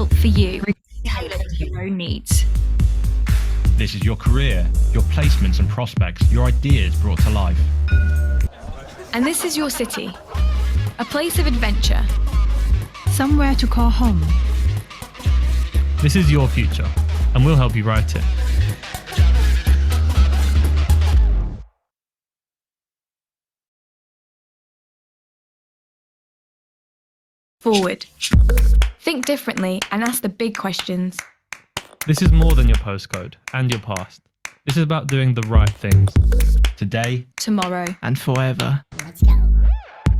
built for you, tailored to your own needs. This is your career, your placements and prospects, your ideas brought to life. And this is your city, a place of adventure. Somewhere to call home. This is your future, and we'll help you write it. Forward. Think differently and ask the big questions. This is more than your postcode and your past. This is about doing the right things. Today, Tomorrow. And forever. Let's go.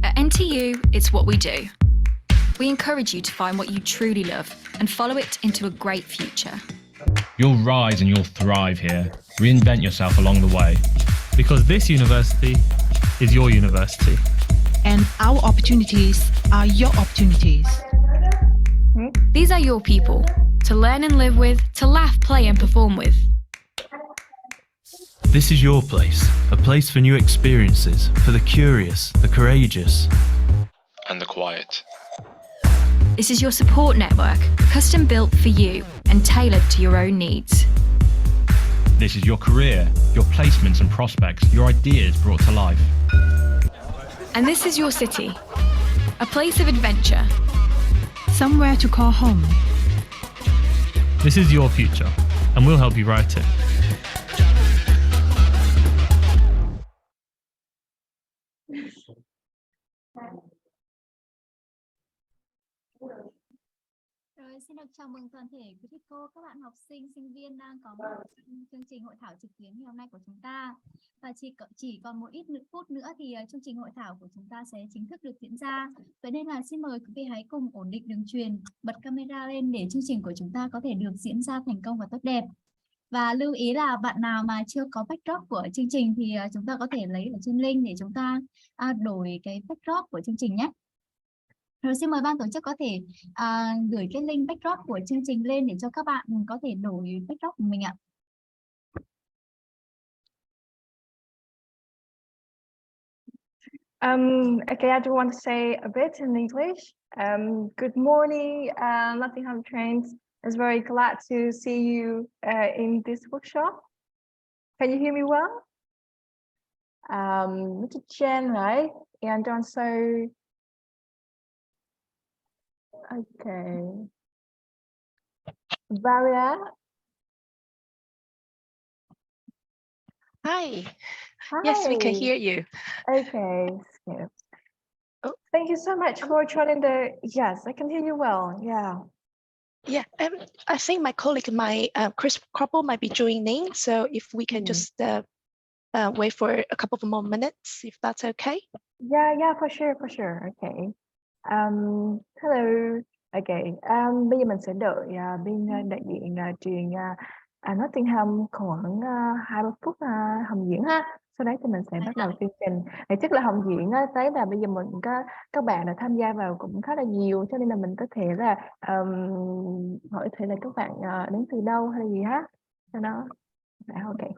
At NTU, it's what we do. We encourage you to find what you truly love and follow it into a great future. you'll rise and you'll thrive here. Reinvent yourself along the way. Because this university is your university. And our opportunities are your opportunities. These are your people, to learn and live with, to laugh, play and perform with. This is your place, a place for new experiences, for the curious, the courageous. And the quiet. This is your support network, custom built for you and tailored to your own needs. This is your career, your placements and prospects, your ideas brought to life. And this is your city, a place of adventure. Somewhere to call home. This is your future, and we'll help you write it. Rồi, xin được chào mừng toàn thể quý thầy cô, các bạn học sinh, sinh viên đang có mặt trong chương trình hội thảo trực tuyến ngày hôm nay của chúng ta. Và chỉ còn một ít phút nữa thì chương trình hội thảo của chúng ta sẽ chính thức được diễn ra. Vậy nên là xin mời quý vị hãy cùng ổn định đường truyền, bật camera lên để chương trình của chúng ta có thể được diễn ra thành công và tốt đẹp. Và lưu ý là bạn nào mà chưa có backdrop của chương trình thì chúng ta có thể lấy ở trên link để chúng ta đổi cái backdrop của chương trình nhé. Rồi xin mời ban tổ chức có thể gửi cái link backdrop của chương trình lên để cho các bạn có thể đổi backdrop của mình ạ. Okay, I do want to say a bit in English. Good morning, Nottingham Trent. It's very glad to see you in this workshop. Can you hear me well? Mr. Chen, right? And also, okay. Varia. Hi. Hi. Yes, we can hear you. Okay, skip. Oh. Thank you so much for joining the. Yes, I can hear you well. Yeah. Yeah, I think my colleague, Chris Crupple, might be joining. So if we can just wait for a couple of more minutes, if that's okay. Yeah, for sure. Okay. Hello. Okay. Bây giờ mình sẽ đợi bên đại diện trường Nottingham khoảng 20 phút hồng diễn ha. Sau đấy thì mình sẽ bắt đầu chương trình. Thì chắc là hồng diễn tới là bây giờ mình các bạn đã tham gia vào cũng khá là nhiều, cho nên là mình có thể là hỏi thử là các bạn đến từ đâu hay là gì ha. Cho nó ok.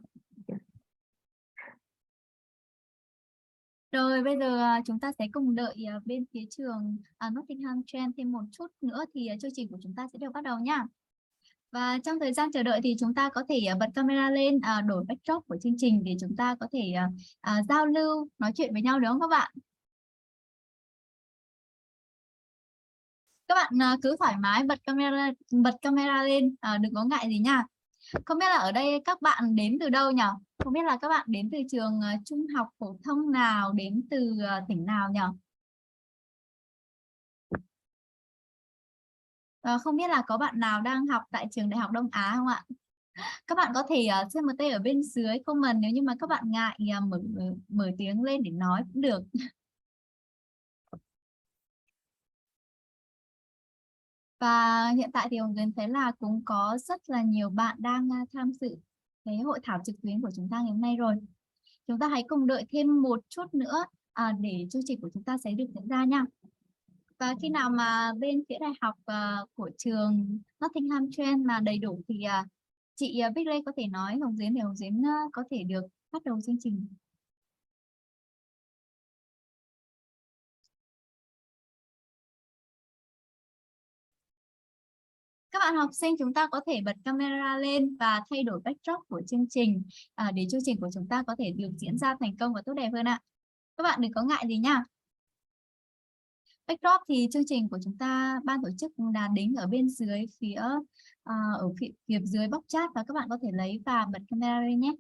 Rồi bây giờ chúng ta sẽ cùng đợi bên phía trường Nottingham Trent thêm một chút nữa thì chương trình của chúng ta sẽ được bắt đầu nha. Và trong thời gian chờ đợi thì chúng ta có thể bật camera lên, đổi backdrop của chương trình để chúng ta có thể giao lưu, nói chuyện với nhau được không các bạn? Các bạn cứ thoải mái bật camera lên, đừng có ngại gì nha. Không biết là ở đây các bạn đến từ đâu nhỉ? Không biết là các bạn đến từ trường trung học phổ thông nào, đến từ tỉnh nào nhỉ? Không biết là có bạn nào đang học tại trường Đại học Đông Á không ạ? Các bạn có thể xem một tay ở bên dưới comment nếu như mà các bạn ngại mở tiếng lên để nói cũng được. Và hiện tại thì Hồng Yến thấy là cũng có rất là nhiều bạn đang tham dự cái hội thảo trực tuyến của chúng ta ngày hôm nay rồi. Chúng ta hãy cùng đợi thêm một chút nữa để chương trình của chúng ta sẽ được diễn ra nha. Và khi nào mà bên phía đại học của trường Nottingham Trent mà đầy đủ thì chị Bích Lê có thể nói Hồng Yến để Hồng Yến có thể được bắt đầu chương trình. bạn học sinh chúng ta có thể bật camera lên và thay đổi backdrop của chương trình để chương trình của chúng ta có thể được diễn ra thành công và tốt đẹp hơn ạ. Các bạn đừng có ngại gì nha. Backdrop thì chương trình của chúng ta ban tổ chức đã đính ở bên dưới phía dưới box chat và các bạn có thể lấy và bật camera lên nhé.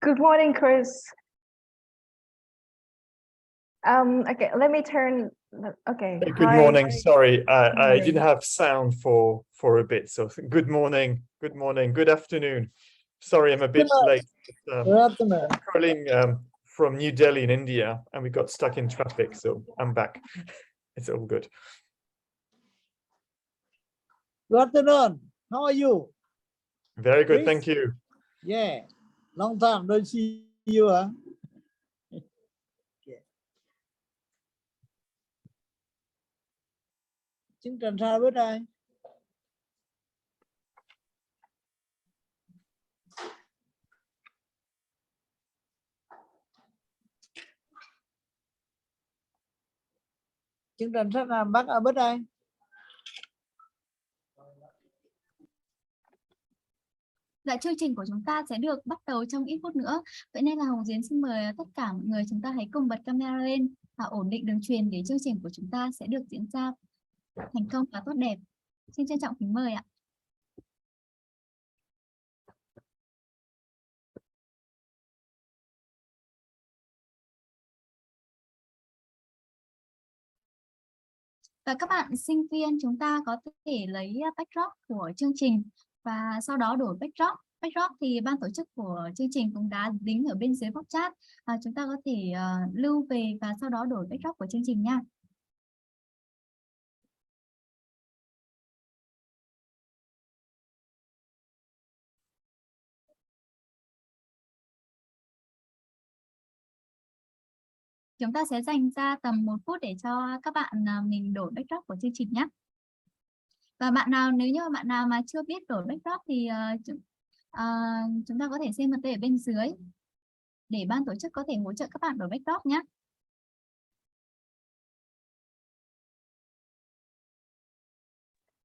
Good morning, Chris. Okay, let me turn. Okay. Hey, good Hi. morning. Sorry, I morning. didn't have sound for a bit. So good morning, good afternoon. Sorry, I'm a bit late. Good afternoon. Calling from New Delhi in India, and we got stuck in traffic. So I'm back. It's all good. Good afternoon. How are you? Very good, Chris? thank you. Yeah. Long time no see you, huh? Yeah. Chương trình sao biết đây? Chương trình sắp làm bắt ở bên đây. Dạ, chương trình của chúng ta sẽ được bắt đầu trong ít phút nữa. Vậy nên là Hồng Diến xin mời tất cả mọi người chúng ta hãy cùng bật camera lên và ổn định đường truyền để chương trình của chúng ta sẽ được diễn ra thành công và tốt đẹp. Xin trân trọng kính mời ạ. Và các bạn sinh viên chúng ta có thể lấy backdrop của chương trình và sau đó đổi backdrop. Backdrop thì ban tổ chức của chương trình cũng đã đính ở bên dưới box chat. Chúng ta có thể lưu về và sau đó đổi backdrop của chương trình nha. Chúng ta sẽ dành ra tầm 1 phút để cho các bạn mình đổi backdrop của chương trình nhé. Và bạn nào, nếu như bạn nào mà chưa biết đổi backdrop thì chúng ta có thể xem ở bên dưới để ban tổ chức có thể hỗ trợ các bạn đổi backdrop nhé.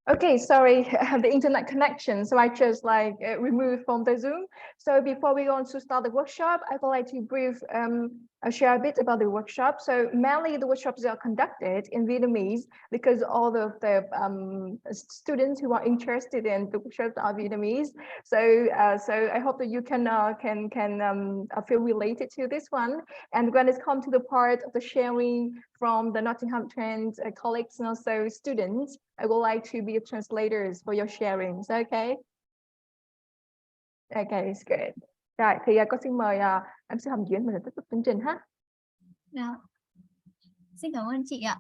Okay, sorry, the internet connection. So I just removed from the Zoom. So before we go on to start the workshop, I would like to share a bit about the workshop. So mainly the workshops are conducted in Vietnamese because all of the students who are interested in the workshops are Vietnamese. So I hope that you can feel related to this one. And when it's come to the part of the sharing from the Nottingham Trent colleagues and also students, I would like to be translators for your sharing. Is that okay? Okay, it's good. Rồi, thì con xin mời MC Hồng Duyên mình sẽ tiếp tục chương trình ha. Dạ. Xin cảm ơn chị ạ.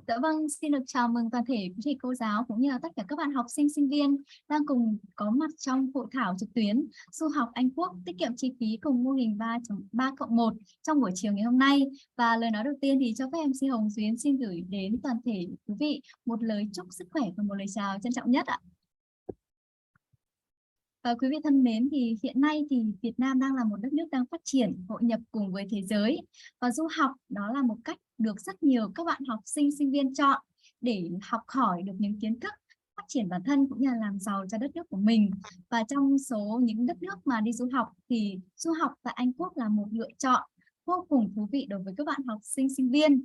Dạ vâng, xin được chào mừng toàn thể quý thầy cô giáo cũng như là tất cả các bạn học sinh, sinh viên đang cùng có mặt trong hội thảo trực tuyến Du học Anh Quốc tiết kiệm chi phí cùng mô hình 3+1 trong buổi chiều ngày hôm nay. Và lời nói đầu tiên thì cho phép MC Hồng Duyên xin gửi đến toàn thể quý vị một lời chúc sức khỏe và một lời chào trân trọng nhất ạ. Và quý vị thân mến, thì hiện nay thì Việt Nam đang là một đất nước đang phát triển, hội nhập cùng với thế giới. Và du học đó là một cách được rất nhiều các bạn học sinh, sinh viên chọn để học hỏi được những kiến thức, phát triển bản thân cũng như là làm giàu cho đất nước của mình. Và trong số những đất nước mà đi du học thì du học tại Anh Quốc là một lựa chọn vô cùng thú vị đối với các bạn học sinh, sinh viên.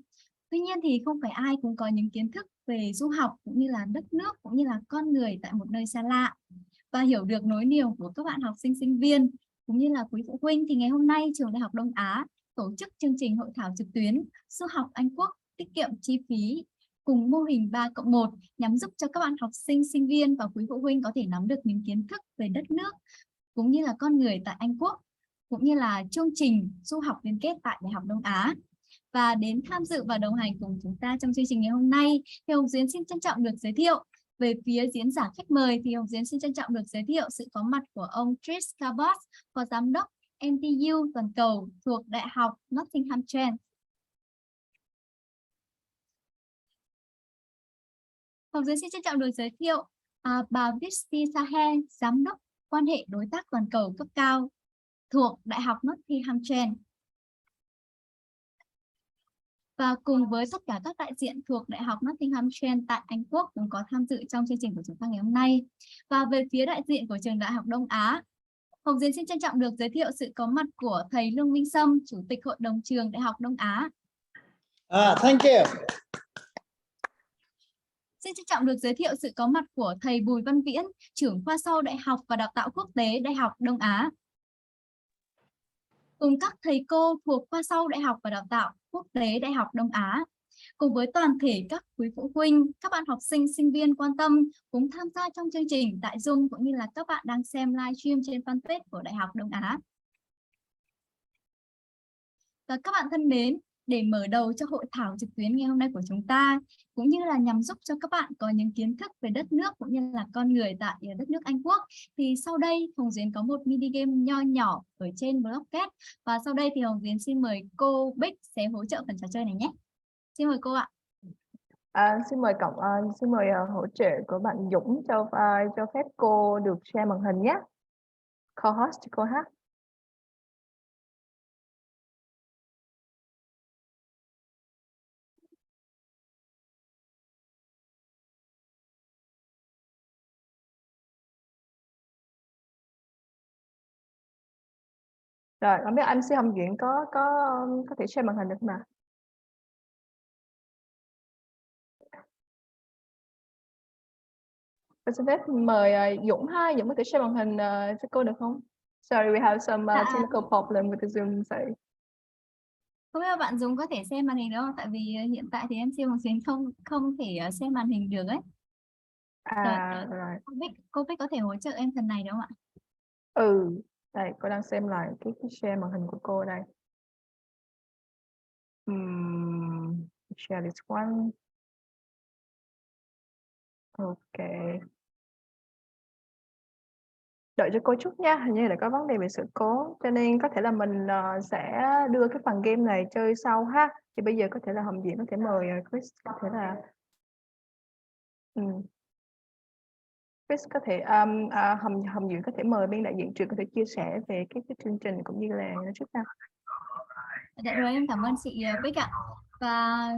Tuy nhiên thì không phải ai cũng có những kiến thức về du học cũng như là đất nước cũng như là con người tại một nơi xa lạ. Và hiểu được nỗi niềm của các bạn học sinh, sinh viên cũng như là quý phụ huynh thì ngày hôm nay Trường Đại học Đông Á tổ chức chương trình hội thảo trực tuyến Du học Anh Quốc tiết kiệm chi phí cùng mô hình 3+1 nhằm giúp cho các bạn học sinh, sinh viên và quý phụ huynh có thể nắm được những kiến thức về đất nước cũng như là con người tại Anh Quốc cũng như là chương trình du học liên kết tại Đại học Đông Á. Và đến tham dự và đồng hành cùng chúng ta trong chương trình ngày hôm nay thì Hồng Duyên xin trân trọng được giới thiệu. Về phía diễn giả khách mời thì Hồng Duyên xin trân trọng được giới thiệu sự có mặt của ông Tiết, Phó Giám đốc NTU toàn cầu thuộc Đại học Nottingham Trent. Học Duyên xin trân trọng được giới thiệu bà Visti Sahe, Giám đốc quan hệ đối tác toàn cầu cấp cao thuộc Đại học Nottingham Trent. Và cùng với tất cả các đại diện thuộc Đại học Nottingham Trent tại Anh Quốc cũng có tham dự trong chương trình của chúng ta ngày hôm nay. Và về phía đại diện của trường Đại học Đông Á, Hồng Diên xin trân trọng được giới thiệu sự có mặt của thầy Lương Minh Sâm, Chủ tịch Hội đồng trường Đại học Đông Á. Thank you. Xin trân trọng được giới thiệu sự có mặt của thầy Bùi Văn Viễn, trưởng khoa sau Đại học và Đào tạo Quốc tế Đại học Đông Á. Cùng các thầy cô thuộc khoa sau Đại học và Đào tạo Quốc tế Đại học Đông Á. Cùng với toàn thể các quý phụ huynh, các bạn học sinh, sinh viên quan tâm cũng tham gia trong chương trình tại Zoom, cũng như là các bạn đang xem livestream trên fanpage của Đại học Đông Á. Và các bạn thân mến, để mở đầu cho hội thảo trực tuyến ngày hôm nay của chúng ta, cũng như là nhằm giúp cho các bạn có những kiến thức về đất nước cũng như là con người tại đất nước Anh Quốc, thì sau đây Hồng Duyên có một mini game nho nhỏ ở trên blockchat, và sau đây thì Hồng Duyên xin mời cô Bích sẽ hỗ trợ phần trò chơi này nhé. Xin mời cô ạ. Xin mời hỗ trợ của bạn Dũng cho phép cô được share màn hình nhé. Co-host cô hát. Rồi, không biết MC Hồng Duyên có thể share màn hình được không ạ? Tôi xin phép mời Dũng ha. Dũng có thể share màn hình cho cô được không? Sorry, we have some technical problem with the Zoom. Sorry. Không biết bạn Dũng có thể xem màn hình được không? Tại vì hiện tại thì MC Hồng Duyên không thể xem màn hình được ấy. Rồi. Cô Bích có thể hỗ trợ em phần này đúng không ạ? Đây, cô đang xem lại cái share màn hình của cô đây. Share this one. Ok. Đợi cho cô chút nha, hình như là có vấn đề về sự cố, cho nên có thể là mình sẽ đưa cái phần game này chơi sau ha. Thì bây giờ có thể là Hồng Duyên có thể mời Chris, có thể là Chris có thể Hồng Duyên có thể mời bên đại diện trường có thể chia sẻ về cái chương trình cũng như là nó trước nào. Dạ rồi, em cảm ơn chị Bích ạ. Và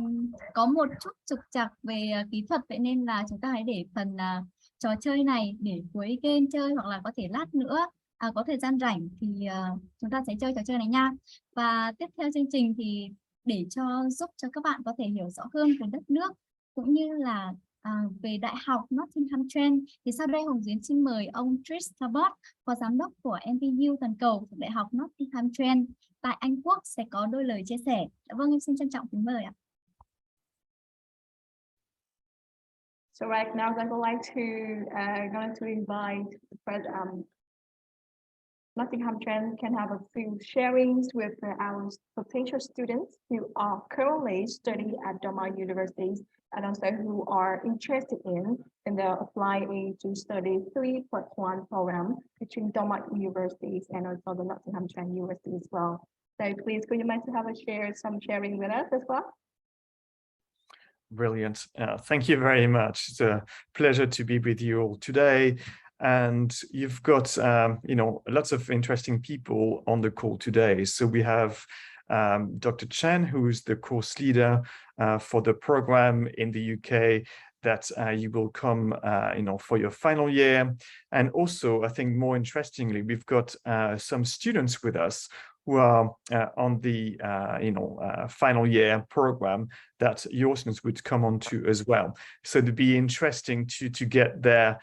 có một chút trục trặc về kỹ thuật, vậy nên là chúng ta hãy để phần trò chơi này để cuối game chơi, hoặc là có thể lát nữa có thời gian rảnh thì chúng ta sẽ chơi trò chơi này nha. Và tiếp theo chương trình thì để giúp cho các bạn có thể hiểu rõ hơn về đất nước cũng như là về Đại học Nottingham Trent, thì sau đây Hồng Duyên xin mời ông Trish Tabot, Phó Giám đốc của MPU toàn cầu thuộc Đại học Nottingham Trent tại Anh Quốc sẽ có đôi lời chia sẻ. Vâng, em xin trân trọng kính mời ạ. So right now I would like to invite the president, Nottingham Trent can have a few sharings with our potential students who are currently studying at Denmark universities and also who are interested in applying to study 3+1 program between Denmark universities and also the Nottingham Trent University as well. So please, could you mind to have some sharing with us as well? Brilliant. Thank you very much. It's a pleasure to be with you all today. And you've got, lots of interesting people on the call today. So we have Dr. Chen, who's the course leader for the program in the UK that you will come, for your final year. And also, I think more interestingly, we've got some students with us who are on the final year program that your students would come on to as well. So it'd be interesting to get their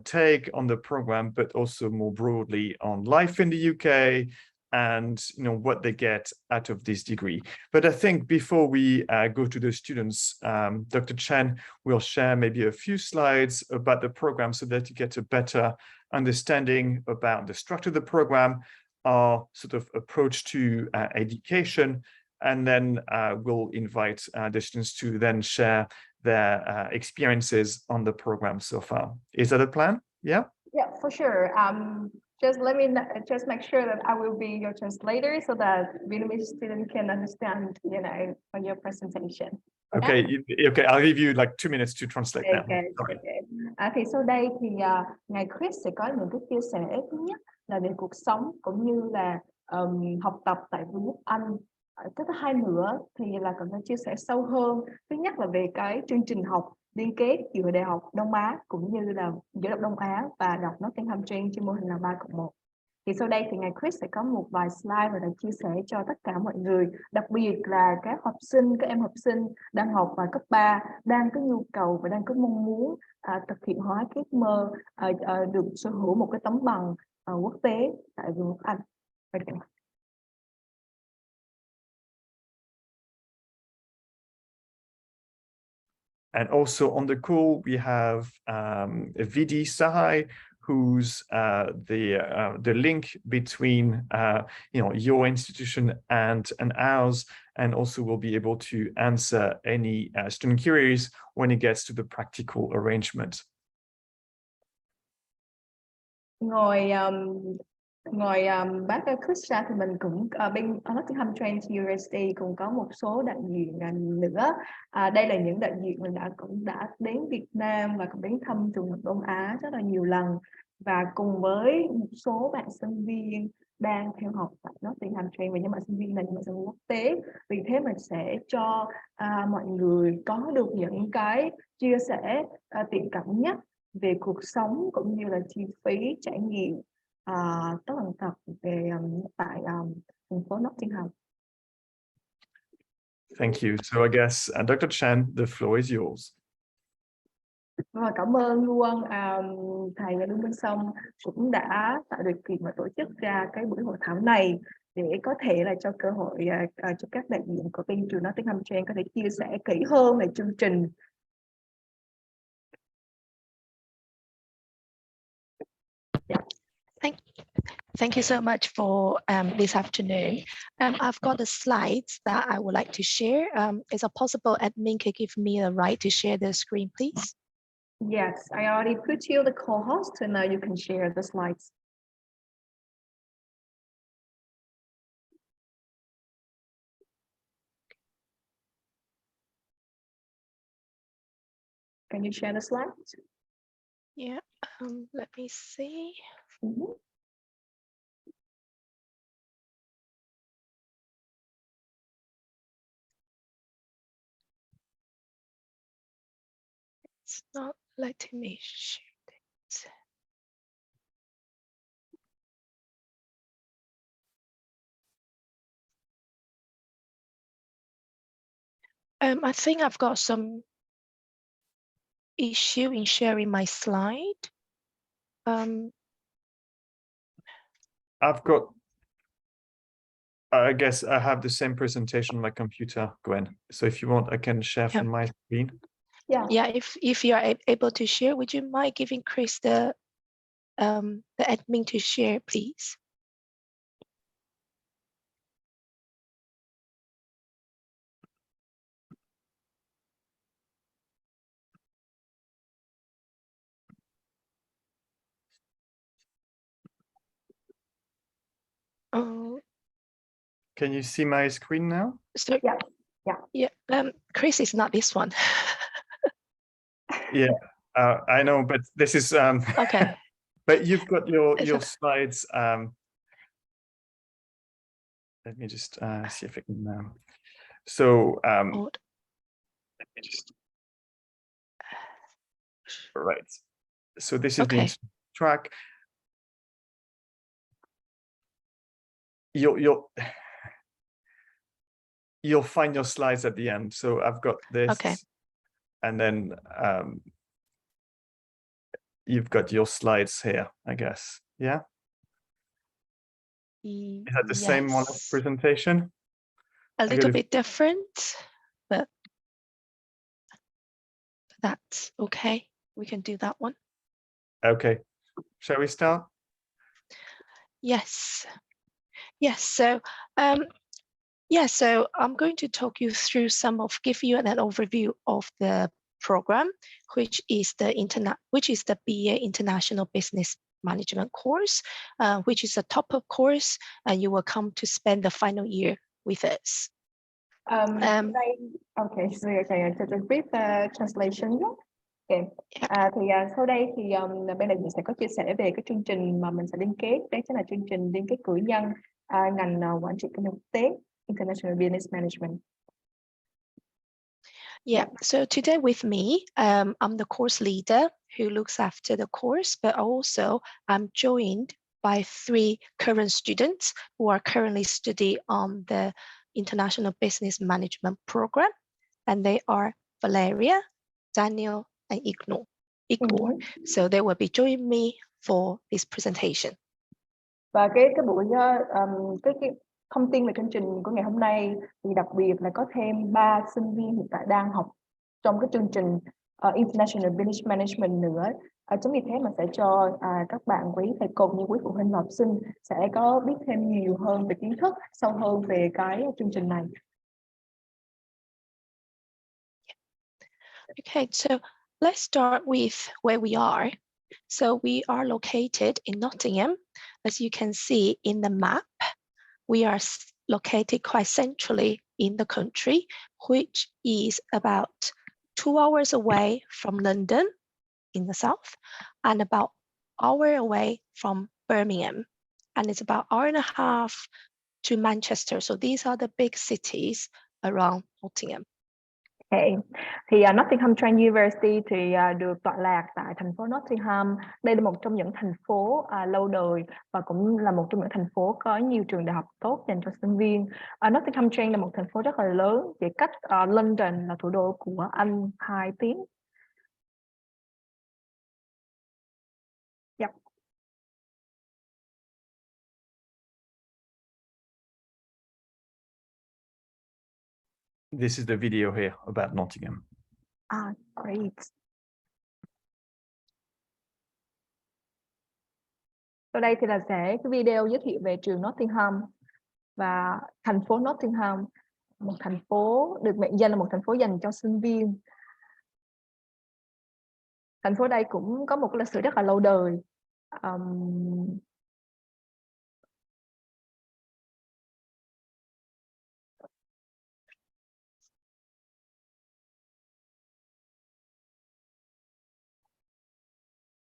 take on the program, but also more broadly on life in the UK and what they get out of this degree. But I think before we go to the students, Dr. Chen will share maybe a few slides about the program so that you get a better understanding about the structure of the program, our sort of approach to education, and then we'll invite the students to then share their experiences on the program so far. Is that a plan? Yeah? Yeah, for sure. just let me just make sure that I will be your translator so that Vietnamese student can understand, you know, on your presentation. Okay, okay, I'll give you like 2 minutes to translate now. Okay, okay. Thì sau đây thì ngài Chris sẽ có những cái chia sẻ. Thứ nhất là về cuộc sống cũng như là học tập tại Vương quốc Anh. Cái thứ hai nữa thì là cần phải chia sẻ sâu hơn. Thứ nhất là về cái chương trình học liên kết giữa Đại học Đông Á cũng như là giữa Đại học Đông Á và Đại học Nottingham Trent trên mô hình là 3+1. Thì sau đây thì ngài Chris sẽ có một vài slide và để chia sẻ cho tất cả mọi người, đặc biệt là các học sinh, các em học sinh đang học vào cấp 3, đang có nhu cầu và đang có mong muốn thực hiện hóa cái ước mơ được sở hữu một cái tấm bằng quốc tế tại Vương quốc Anh. And also on the call, we have Vidi Sahai, who's the link between you know, your institution and ours, and also will be able to answer any student queries when it gets to the practical arrangement. Ngoài bác Chris ra thì mình cũng bên Nottingham Trent University cũng có một số đại diện nữa. Đây là những đại diện mình cũng đã đến Việt Nam và cũng đến thăm trường học Đông Á rất là nhiều lần, và cùng với một số bạn sinh viên đang theo học tại Nottingham Trent, và những bạn sinh viên này là sinh viên quốc tế. Vì thế mình sẽ cho mọi người có được những cái chia sẻ tiện cận nhất về cuộc sống cũng như là chi phí trải nghiệm tất tần tật về tại thành phố Nottingham. Thank you. So I guess Dr. Chan, the floor is yours. Và cảm ơn luôn thầy Lưu Minh Song cũng đã tạo điều kiện mà tổ chức ra cái buổi hội thảo này để có thể là cho cơ hội cho các đại diện của bên trường Nottingham Trent có thể chia sẻ kỹ hơn về chương trình. Thank you so much for this afternoon. I've got the slides that I would like to share. Is it possible admin can give me the right to share the screen, please? Yes, I already put you the co-host, and now you can share the slides. Can you share the slides? Yeah, let me see. Mm-hmm. It's not letting me share it. I think I've got some issue in sharing my slide. I've got, I guess I have the same presentation on my computer, Gwen. So if you want, I can share from my screen. Yeah, if you are able to share, would you mind giving Chris the admin to share, please? Can you see my screen now? So yeah. Chris is not this one. Yeah, I know, but this is okay. But you've got your slides. Let me just see if I can. So let me just. Right. So this is the track. You'll find your slides at the end. So I've got this, and then you've got your slides here, I guess. Yeah. Is that the same one as presentation? A little bit different, but that's okay. We can do that one. Okay. Shall we start? Yes. Yes. So so I'm going to talk you through give you an overview of the program, which is the BA International Business management course, which is a top-up course, and you will come to spend the final year with us. Okay, so a brief translation. Okay. Sau đây thì bên đại diện sẽ có chia sẻ về cái chương trình mà mình sẽ liên kết. Đấy chính là chương trình liên kết cử nhân ngành quản trị kinh doanh quốc tế, International Business Management. Yeah, so today with me, I'm the course leader who looks after the course, but also I'm joined by 3 current students who are currently studying on the International Business Management program, and they are Valeria, Daniel, and Igor. So they will be joining me for this presentation. Và cái buổi cái thông tin về chương trình của ngày hôm nay thì đặc biệt là có thêm 3 sinh viên hiện tại đang học trong cái chương trình International Business Management nữa. Chính vì thế mà sẽ cho các bạn quý thầy cô như quý phụ huynh và học sinh sẽ có biết thêm nhiều hơn về kiến thức, sâu hơn về cái chương trình này. Okay, so let's start with where we are. So we are located in Nottingham. As you can see in the map, we are located quite centrally in the country, which is about 2 hours away from London in the south and about an hour away from Birmingham. And it's about an hour and a half to Manchester. So these are the big cities around Nottingham. Okay. Thì Nottingham Trent University thì được tọa lạc tại thành phố Nottingham. Đây là một trong những thành phố lâu đời và cũng là một trong những thành phố có nhiều trường đại học tốt dành cho sinh viên. Nottingham Trent là một thành phố rất là lớn, chỉ cách London là thủ đô của Anh 2 tiếng. Yep. This is the video here about Nottingham. Great. Sau đây thì là sẽ cái video giới thiệu về trường Nottingham và thành phố Nottingham, một thành phố được mệnh danh là một thành phố dành cho sinh viên. Thành phố đây cũng có một cái lịch sử rất là lâu đời.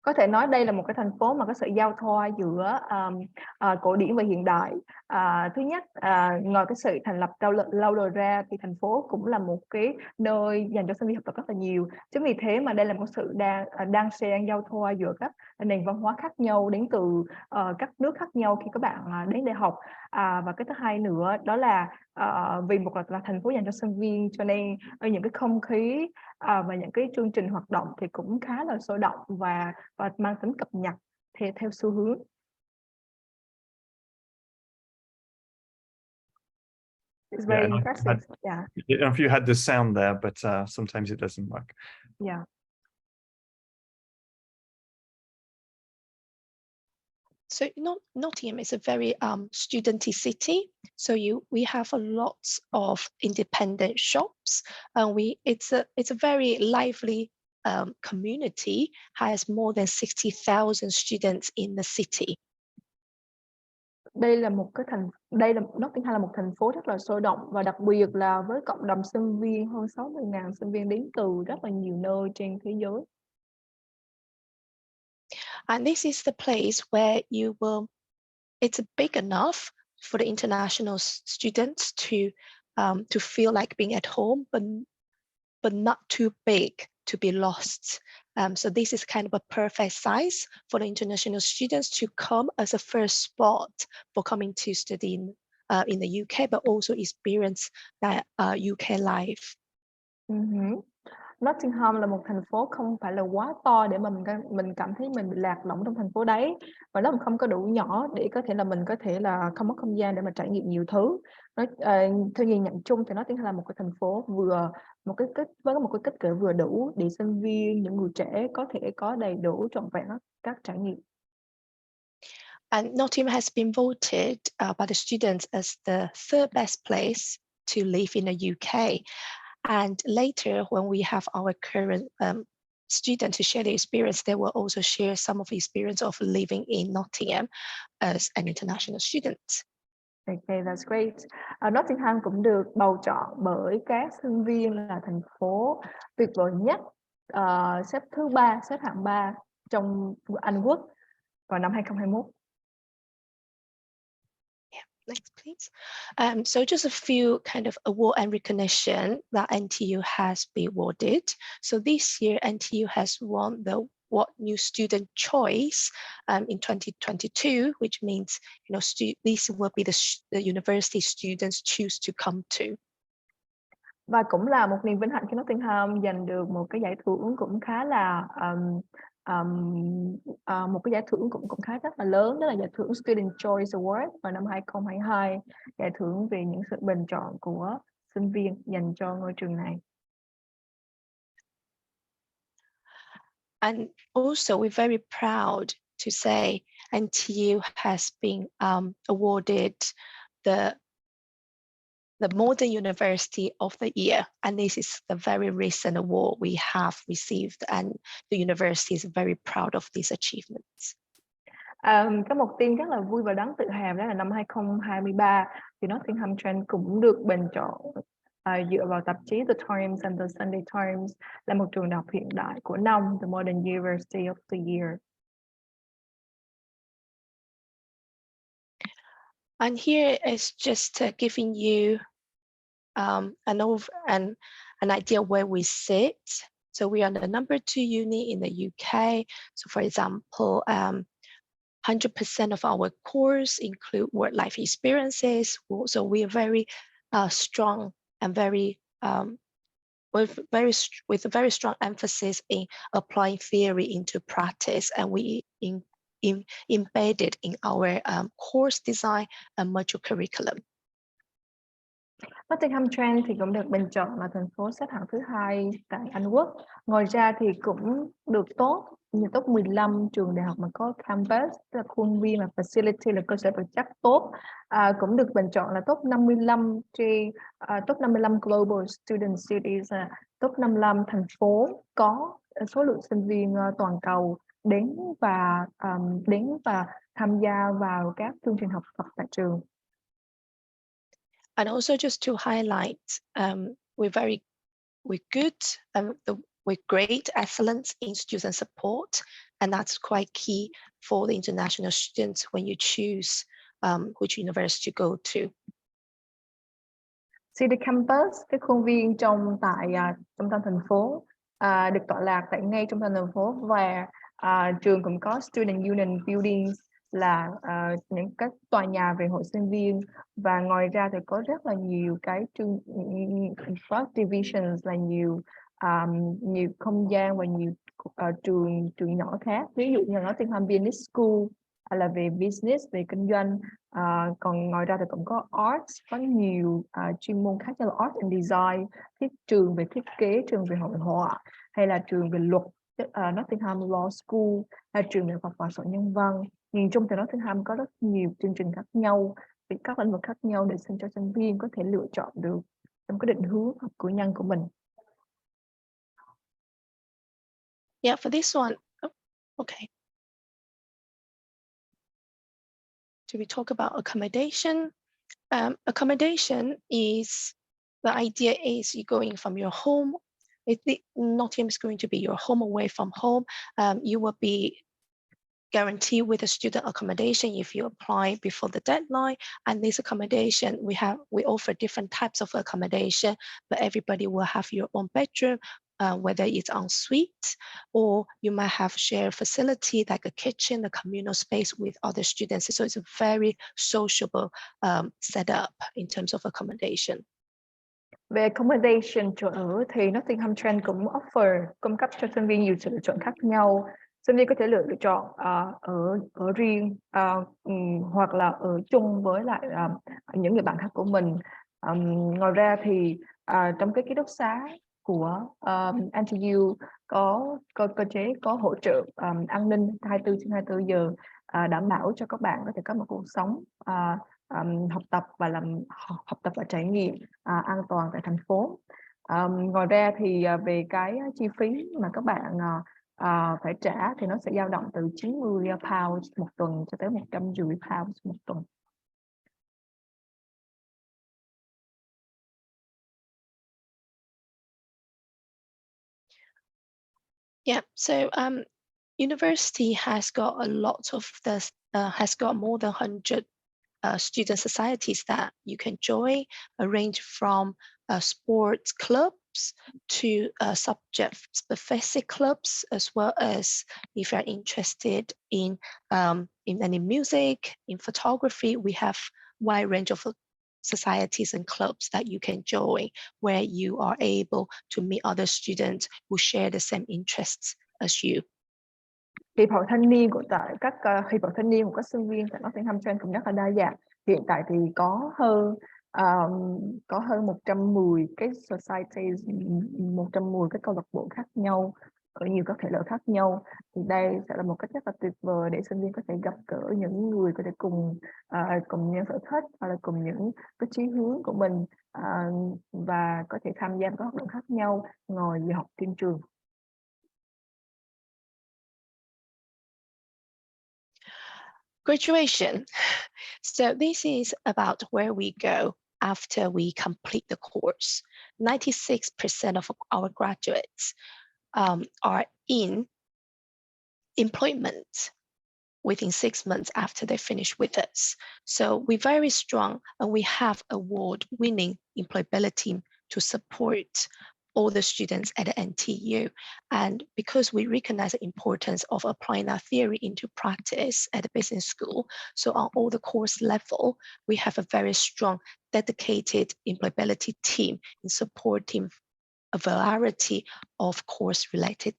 Có thể nói đây là một cái thành phố mà có sự giao thoa giữa cổ điển và hiện đại. Thứ nhất, ngoài cái sự thành lập lâu đời ra thì thành phố cũng là một cái nơi dành cho sinh viên học tập rất là nhiều. Chính vì thế mà đây là một sự đang giao thoa giữa các nền văn hóa khác nhau đến từ các nước khác nhau khi các bạn đến đại học. Và cái thứ hai nữa đó là vì một là thành phố dành cho sinh viên, cho nên những cái không khí và những cái chương trình hoạt động thì cũng khá là sôi động và mang tính cập nhật theo xu hướng. It's very impressive. I don't know if you had the sound there, but sometimes it doesn't work. Yeah. So Nottingham is a very studenty city. So we have a lot of independent shops, and it's a very lively community. Has more than 60,000 students in the city. Nottingham là một thành phố rất là sôi động và đặc biệt là với cộng đồng sinh viên hơn 60.000 sinh viên đến từ rất là nhiều nơi trên thế giới. And this is the place where it's big enough for the international students to feel like being at home, but not too big to be lost. So this is kind of a perfect size for the international students to come as a first spot for coming to study in the UK, but also experience that UK life. Nottingham là một thành phố không phải là quá to để mà mình cảm thấy mình bị lạc lõng trong thành phố đấy, và nó không có đủ nhỏ để có thể là mình có thể là không mất không gian để mà trải nghiệm nhiều thứ. Theo nhìn nhận chung thì Nottingham là một cái thành phố với một cái kích cỡ vừa đủ để sinh viên, những người trẻ có thể có đầy đủ trọn vẹn các trải nghiệm. And Nottingham has been voted by the students as the 3rd best place to live in the UK. And later, when we have our current students to share their experience, they will also share some of the experience of living in Nottingham as an international student. Okay, that's great. Nottingham cũng được bầu chọn bởi các sinh viên là thành phố tuyệt vời nhất, xếp hạng 3 trong Anh Quốc vào năm 2021. Next, please. So just a few kind of award and recognition that NTU has been awarded. So this year, NTU has won the What New Student Choice in 2022, which means, you know, these will be the university students choose to come to. Và cũng là một niềm vinh hạnh khi Nottingham giành được một cái giải thưởng cũng khá là một cái giải thưởng cũng khá rất là lớn, đó là giải thưởng Student Choice Award vào năm 2022, giải thưởng về những sự bình chọn của sinh viên dành cho ngôi trường này. And also, we're very proud to say NTU has been awarded the Modern University of the Year, and this is the very recent award we have received, and the university is very proud of these achievements. Có một tin rất là vui và đáng tự hào, đó là năm 2023 thì Nottingham Trent cũng được bình chọn dựa vào tạp chí The Times and the Sunday Times là một trường đại học hiện đại của năm, the Modern University of the Year. And here is just giving you an idea where we sit. So we are the number 2 uni in the UK. So for example, 100% of our course include work-life experiences. So we are very strong and very with a very strong emphasis in applying theory into practice, and we embedded in our course design and module curriculum. Nottingham Trent thì cũng được bình chọn là thành phố xếp hạng thứ 2 tại Anh Quốc. Ngoài ra thì cũng được top 15 trường đại học mà có campus, tức là khuôn viên, là facility, là cơ sở vật chất tốt. Cũng được bình chọn là top 55 top 55 Global Student Cities, top 55 thành phố có số lượng sinh viên toàn cầu đến và tham gia vào các chương trình học tập tại trường. And also just to highlight, we're good, with great excellence in student support, and that's quite key for the international students when you choose which university to go to. City Campus, cái khuôn viên trong tâm thành phố, được tọa lạc tại ngay trong tâm thành phố, và trường cũng có Student Union Buildings, là những các tòa nhà về hội sinh viên, và ngoài ra thì có rất là nhiều cái divisions, là nhiều không gian và nhiều trường nhỏ khác, ví dụ như là Nottingham Business School là về business, về kinh doanh. Còn ngoài ra thì cũng có arts, có nhiều chuyên môn khác như là art and design, trường về thiết kế, trường về hội họa, hay là trường về luật, Nottingham Law School, hay trường về học và soạn nhân văn. Nhìn chung thì Nottingham có rất nhiều chương trình khác nhau, về các lĩnh vực khác nhau để cho sinh viên có thể lựa chọn được trong cái định hướng học cử nhân của mình. Yeah, for this one, okay. So we talk about accommodation. Accommodation is, the idea is you're going from your home. Nottingham is going to be your home away from home. You will be guaranteed with a student accommodation if you apply before the deadline. And this accommodation, we offer different types of accommodation, but everybody will have your own bedroom, whether it's en suite, or you might have shared facility like a kitchen, a communal space with other students. So it's a very sociable setup in terms of accommodation. Về accommodation, chỗ ở, thì Nottingham Trent cũng cung cấp cho sinh viên nhiều sự lựa chọn khác nhau. Sinh viên có thể lựa chọn ở riêng, hoặc là ở chung với lại những người bạn khác của mình. Ngoài ra thì trong cái ký túc xá của NTU có cơ chế có hỗ trợ an ninh 24/24 giờ, đảm bảo cho các bạn có thể có một cuộc sống học tập và trải nghiệm an toàn tại thành phố. Ngoài ra thì về cái chi phí mà các bạn phải trả thì nó sẽ dao động từ 90 pounds một tuần cho tới 150 pounds một tuần. Yeah, so university has got a lot of has got more than 100 student societies that you can join, range from sports clubs to subject specific clubs, as well as if you're interested in any music, in photography, we have wide range of societies and clubs that you can join, where you are able to meet other students who share the same interests as you. Hiệp hội thanh niên của hiệp hội thanh niên của các sinh viên tại Nottingham Trent cũng rất là đa dạng. Hiện tại thì có hơn 110 cái societies, 110 cái câu lạc bộ khác nhau ở nhiều các thể loại khác nhau. Thì đây sẽ là một cách rất là tuyệt vời để sinh viên có thể gặp gỡ những người có thể cùng những sở thích hoặc là cùng những cái chí hướng của mình và có thể tham gia các hoạt động khác nhau ngoài giờ học trên trường. Graduation. So this is about where we go after we complete the course. 96% of our graduates are in employment within 6 months after they finish with us. So we're very strong and we have award-winning employability to support all the students at the NTU. And because we recognize the importance of applying our theory into practice at the business school, so on all the course level, we have a very strong, dedicated employability team in supporting a variety of course-related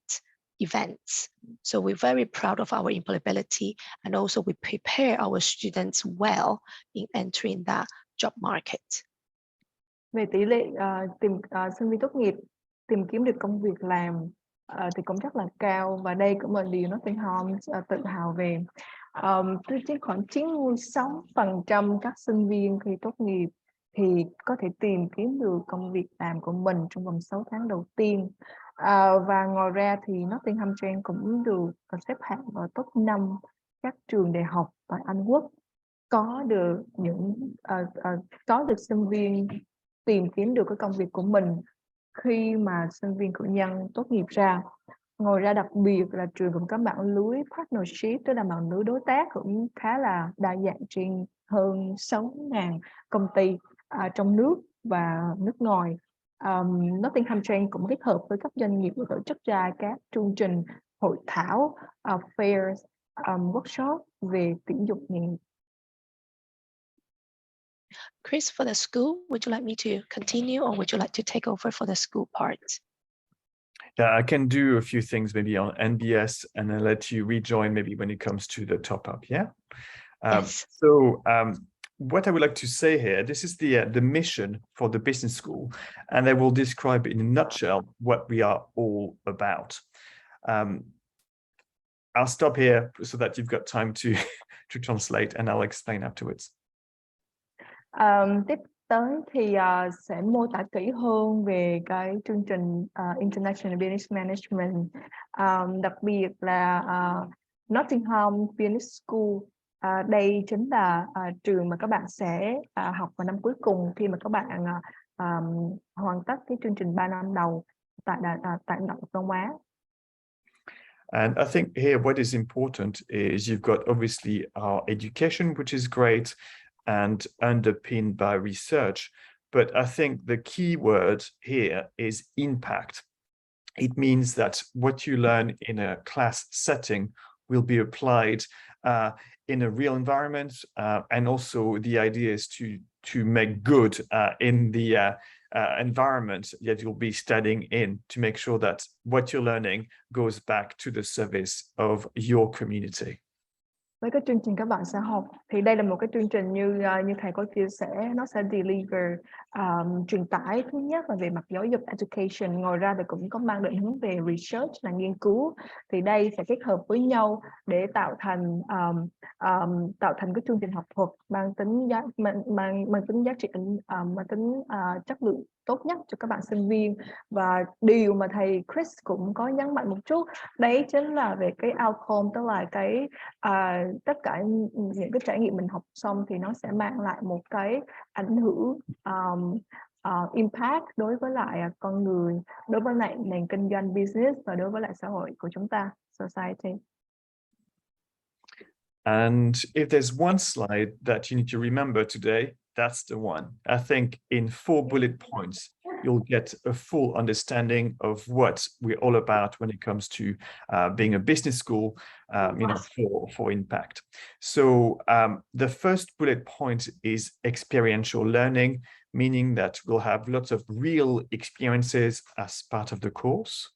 events. So we're very proud of our employability, and also we prepare our students well in entering that job market. Về tỷ lệ sinh viên tốt nghiệp tìm kiếm được công việc làm thì cũng rất là cao, và đây cũng là điều Nottingham tự hào về. Khoảng 96% các sinh viên khi tốt nghiệp thì có thể tìm kiếm được công việc làm của mình trong vòng 6 tháng đầu tiên. Và ngoài ra thì Nottingham Trent cũng được xếp hạng vào top 5 các trường đại học tại Anh Quốc có được sinh viên tìm kiếm được cái công việc của mình khi mà sinh viên cử nhân tốt nghiệp ra. Ngoài ra đặc biệt là trường cũng có mạng lưới partnership, tức là mạng lưới đối tác cũng khá là đa dạng trên hơn 6.000 công ty trong nước và nước ngoài. Nottingham Trent cũng kết hợp với các doanh nghiệp để tổ chức ra các chương trình hội thảo, fairs, workshop về tuyển dụng nghề. Chris, for the school, would you like me to continue or would you like to take over for the school part? Yeah, I can do a few things maybe on NBS and then let you rejoin maybe when it comes to the top up, yeah? Yes. So what I would like to say here, this is the mission for the business school, and I will describe in a nutshell what we are all about. I'll stop here so that you've got time to translate, and I'll explain afterwards. Tiếp tới thì sẽ mô tả kỹ hơn về cái chương trình International Business Management, đặc biệt là Nottingham Business School. Đây chính là trường mà các bạn sẽ học vào năm cuối cùng khi mà các bạn hoàn tất cái chương trình 3 năm đầu tại Đại học Đông Á. And I think here what is important is you've got obviously our education, which is great and underpinned by research. But I think the key word here is impact. It means that what you learn in a class setting will be applied in a real environment, and also the idea is to make good in the environment that you'll be studying in, to make sure that what you're learning goes back to the service of your community. Với cái chương trình các bạn sẽ học thì đây là một cái chương trình như thầy có chia sẻ, nó sẽ deliver truyền tải thứ nhất là về mặt giáo dục education, ngoài ra thì cũng có mang định hướng về research là nghiên cứu, thì đây sẽ kết hợp với nhau để tạo thành cái chương trình học thuật mang tính giá trị, mang tính chất lượng tốt nhất cho các bạn sinh viên. Và điều mà thầy Chris cũng có nhấn mạnh một chút, đấy chính là về cái outcome, tức là cái tất cả những cái trải nghiệm mình học xong thì nó sẽ mang lại một cái ảnh hưởng impact đối với lại con người, đối với lại nền kinh doanh business và đối với lại xã hội của chúng ta, society. And if there's one slide that you need to remember today, that's the one. I think in 4 bullet points, you'll get a full understanding of what we're all about when it comes to being a business school, for impact. So the first bullet point is experiential learning, meaning that we'll have lots of real experiences as part of the course.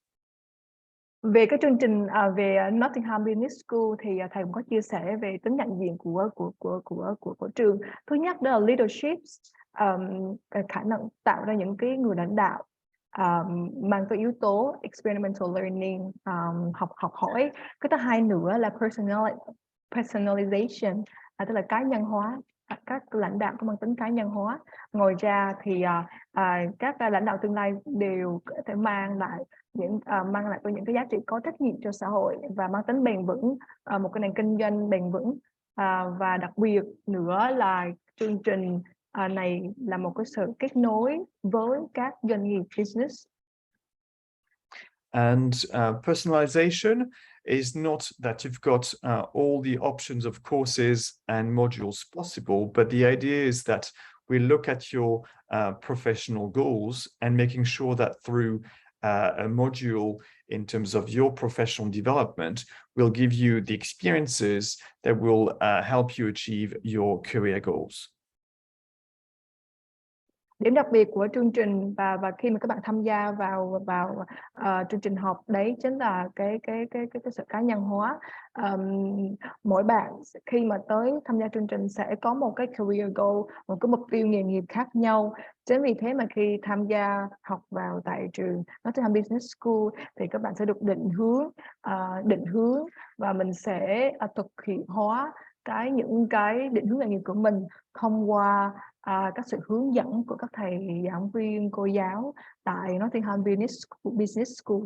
Về cái chương trình về Nottingham Business School thì thầy cũng có chia sẻ về tính nhận diện của trường. Thứ nhất đó là leadership, khả năng tạo ra những cái người lãnh đạo, mang cái yếu tố experimental learning, học hỏi. Cái thứ hai nữa là personalization, tức là cá nhân hóa. Các lãnh đạo có mang tính cá nhân hóa. Ngoài ra thì các lãnh đạo tương lai đều có thể mang lại những cái giá trị có trách nhiệm cho xã hội và mang tính bền vững, một cái nền kinh doanh bền vững, và đặc biệt nữa là chương trình này là một cái sự kết nối với các doanh nghiệp business. And personalization is not that you've got all the options of courses and modules possible, but the idea is that we look at your professional goals and making sure that through a module in terms of your professional development will give you the experiences that will help you achieve your career goals. Điểm đặc biệt của chương trình và khi mà các bạn tham gia vào chương trình học đấy chính là cái sự cá nhân hóa. Mỗi bạn khi mà tới tham gia chương trình sẽ có một cái career goal, một cái mục tiêu nghề nghiệp khác nhau. Chính vì thế mà khi tham gia học vào tại trường Nottingham Business School thì các bạn sẽ được định hướng và mình sẽ thực hiện hóa những cái định hướng nghề nghiệp của mình thông qua các sự hướng dẫn của các thầy giảng viên, cô giáo tại Nottingham Business School.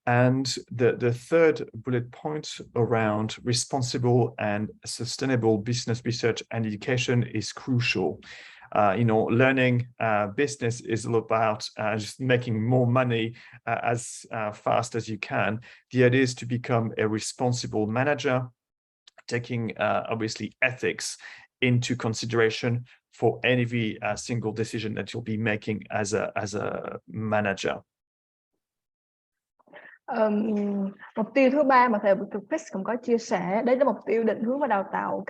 And the third bullet point around responsible and sustainable business research and education is crucial. Learning business is all about just making more money as fast as you can. The idea is to become a responsible manager, taking obviously ethics into consideration for every single decision that you'll be making as a manager. Mục tiêu thứ ba mà thầy Chris cũng có chia sẻ, đấy là mục tiêu định hướng và đào tạo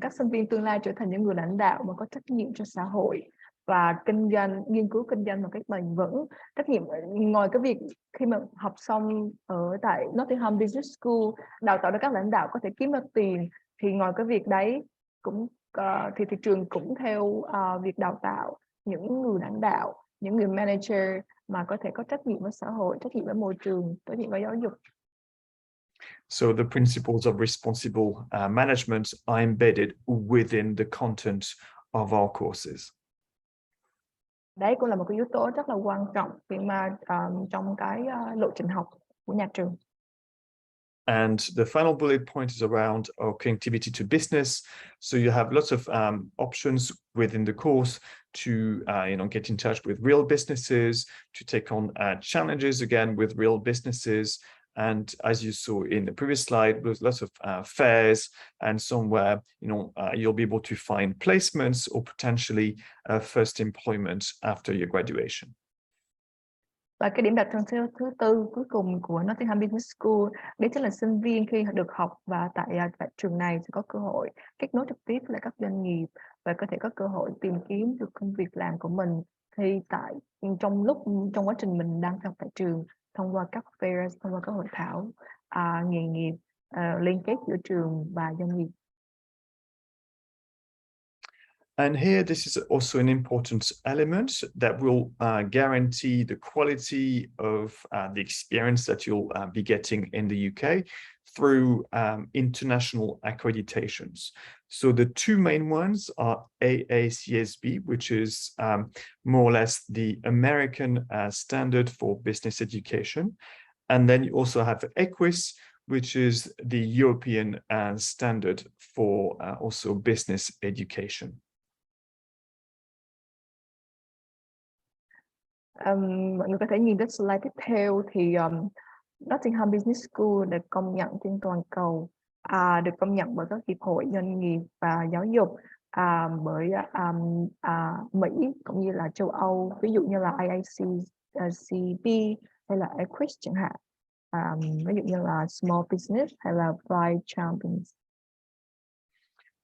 các sinh viên tương lai trở thành những người lãnh đạo mà có trách nhiệm cho xã hội và nghiên cứu kinh doanh một cách bền vững. Trách nhiệm ngoài cái việc khi mà học xong ở tại Nottingham Business School đào tạo được các lãnh đạo có thể kiếm được tiền, thì ngoài cái việc đấy thì thị trường cũng theo việc đào tạo những người lãnh đạo, những người manager mà có thể có trách nhiệm với xã hội, trách nhiệm với môi trường, trách nhiệm với giáo dục. So the principles of responsible management are embedded within the content of our courses. Đấy cũng là một cái yếu tố rất là quan trọng khi mà trong cái lộ trình học của nhà trường. And the final bullet point is around our connectivity to business. So you have lots of options within the course to get in touch with real businesses, to take on challenges again with real businesses. And as you saw in the previous slide, there's lots of fairs and somewhere you'll be able to find placements or potentially first employment after your graduation. Và cái điểm đặc trưng thứ tư cuối cùng của Nottingham Business School, đấy chính là sinh viên khi được học và tại trường này sẽ có cơ hội kết nối trực tiếp với các doanh nghiệp và có thể có cơ hội tìm kiếm được công việc làm của mình thì trong quá trình mình đang học tại trường, thông qua các fairs, thông qua các hội thảo nghề nghiệp, liên kết giữa trường và doanh nghiệp. And here, this is also an important element that will guarantee the quality of the experience that you'll be getting in the UK through international accreditations. So the two main ones are AACSB, which is more or less the American standard for business education. And then you also have EQUIS, which is the European standard for also business education. Mọi người có thể nhìn đến slide tiếp theo thì Nottingham Business School được công nhận trên toàn cầu, được công nhận bởi các hiệp hội doanh nghiệp và giáo dục bởi Mỹ cũng như là châu Âu, ví dụ như là IACB hay là EQUIS chẳng hạn, ví dụ như là Small Business hay là Bright Champions.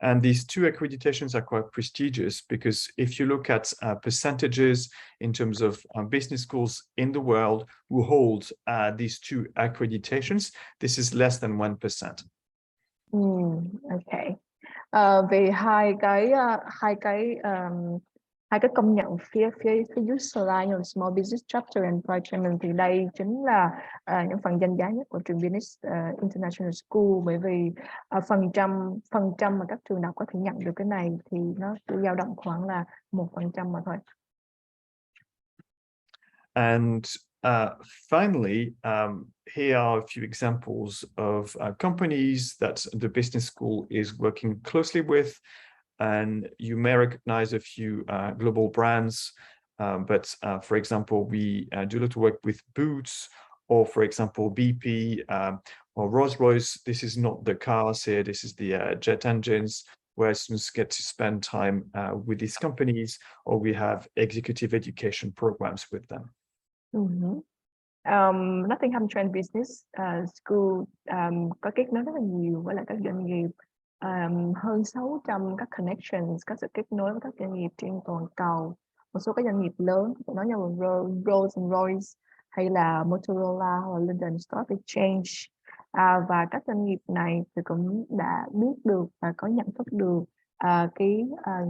And these two accreditations are quite prestigious because if you look at percentages in terms of business schools in the world who hold these two accreditations, this is less than 1%. Okay. Về hai cái công nhận phía dưới slide như là Small Business Chapter and Bright Champion thì đây chính là những phần danh giá nhất của trường Business International School, bởi vì phần trăm mà các trường nào có thể nhận được cái này thì nó chỉ dao động khoảng là 1% mà thôi. And finally, here are a few examples of companies that the business school is working closely with. And you may recognize a few global brands, but for example, we do a lot of work with Boots, or for example, BP or Rolls-Royce. This is not the cars here, this is the jet engines, where students get to spend time with these companies, or we have executive education programs with them. Nottingham Trent Business School có kết nối rất là nhiều với lại các doanh nghiệp, hơn 600 các connections, các sự kết nối với các doanh nghiệp trên toàn cầu. Một số các doanh nghiệp lớn, nói như là Rolls-Royce hay là Motorola hoặc là London Stock Exchange, và các doanh nghiệp này thì cũng đã biết được và có nhận thức được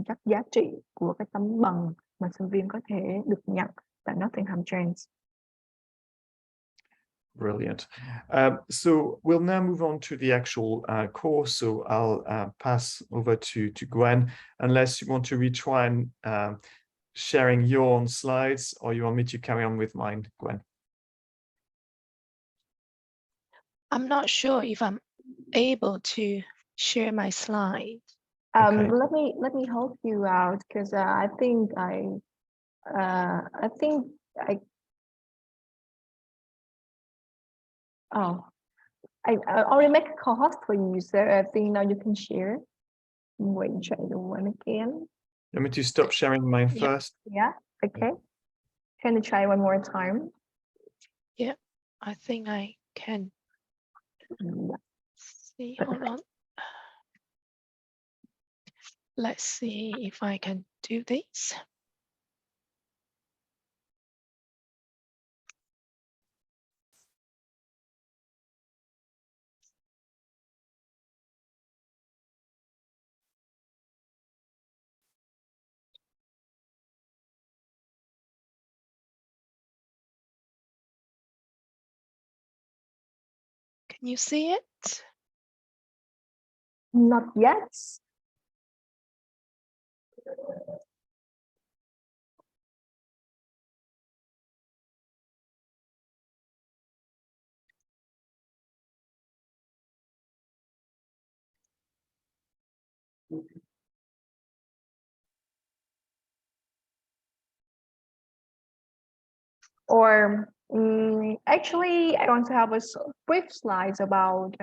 các giá trị của cái tấm bằng mà sinh viên có thể được nhận tại Nottingham Trent. Brilliant. So we'll now move on to the actual course. So I'll pass over to Gwen, unless you want to retry and sharing your own slides, or you want me to carry on with mine, Gwen? I'm not sure if I'm able to share my slides. Okay. Let me help you out, because I think I already make a co-host for you, so I think now you can share. Wait, try the one again. You want me to stop sharing mine first? Yeah, okay. Can you try one more time? Yeah, I think I can. See, hold on. Let's see if I can do this. Can you see it? Not yet. Or actually, I want to have a brief slides about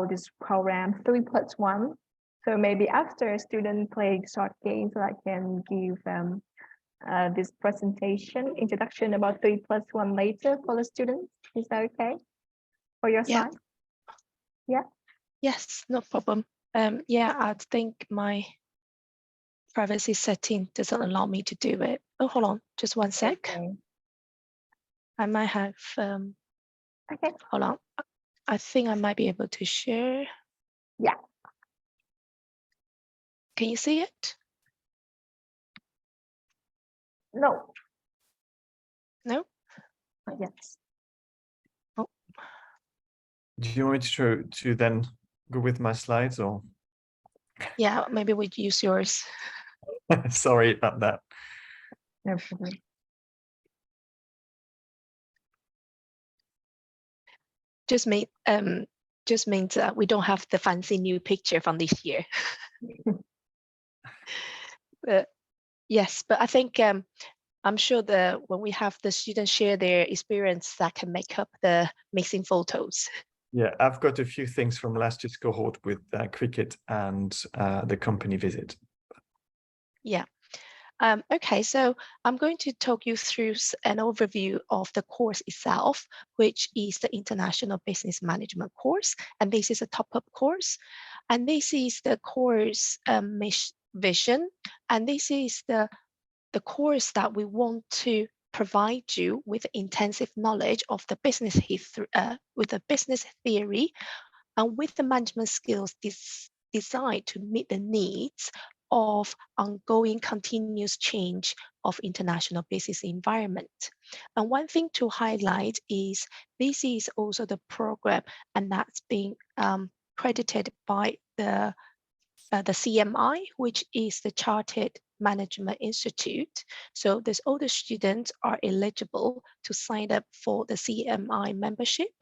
this program 3+1. So maybe after a student play short games, I can give this presentation introduction about 3+1 later for the students. Is that okay for your side? Yeah. Yes, no problem. Yeah, I think my privacy setting doesn't allow me to do it. Oh, hold on, just one sec. Okay. I might have. Okay. Hold on. I think I might be able to share. Yeah. Can you see it? No. No? Not yet. Oh. Do you want me to then go with my slides or? Yeah, maybe we use yours. Sorry about that. No problem. Just means we don't have the fancy new picture from this year. Yes, but I think I'm sure that when we have the students share their experience, that can make up the missing photos. Yeah, I've got a few things from last year's cohort with cricket and the company visit. Yeah. Okay, so I'm going to talk you through an overview of the course itself, which is the International Business Management course. And this is a top-up course. And this is the course vision. And this is the course that we want to provide you with intensive knowledge of the business history, with the business theory, and with the management skills designed to meet the needs of ongoing continuous change of international business environment. And one thing to highlight is this is also the program, and that's being credited by the CMI, which is the Chartered Management Institute. So all the students are eligible to sign up for the CMI membership.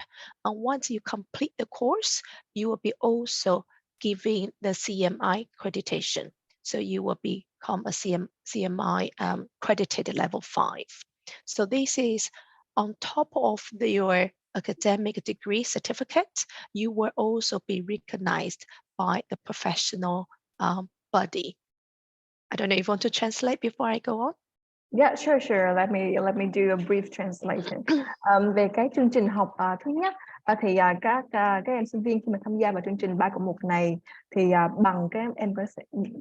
And once you complete the course, you will be also giving the CMI accreditation. So you will become a CMI credited level 5. So this is on top of your academic degree certificate, you will also be recognized by the professional body. I don't know if you want to translate before I go on. Yeah, sure. Let me do a brief translation. Về cái chương trình học thứ nhất thì các em sinh viên khi mà tham gia vào chương trình 3+1 này thì bằng các em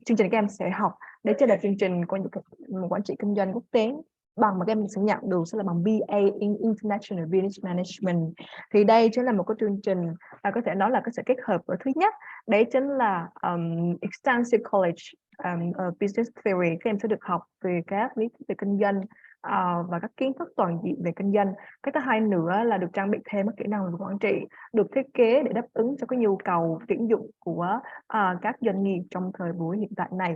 chương trình các em sẽ học để cho là chương trình quản trị kinh doanh quốc tế, bằng mà các em sẽ nhận được sẽ là bằng BA in International Business Management. Thì đây chính là một cái chương trình có thể nói là cái sự kết hợp của thứ nhất đấy chính là Extensive College Business Theory. Các em sẽ được học về các lý thuyết về kinh doanh và các kiến thức toàn diện về kinh doanh. Cái thứ hai nữa là được trang bị thêm các kỹ năng về quản trị, được thiết kế để đáp ứng cho cái nhu cầu tuyển dụng của các doanh nghiệp trong thời buổi hiện tại này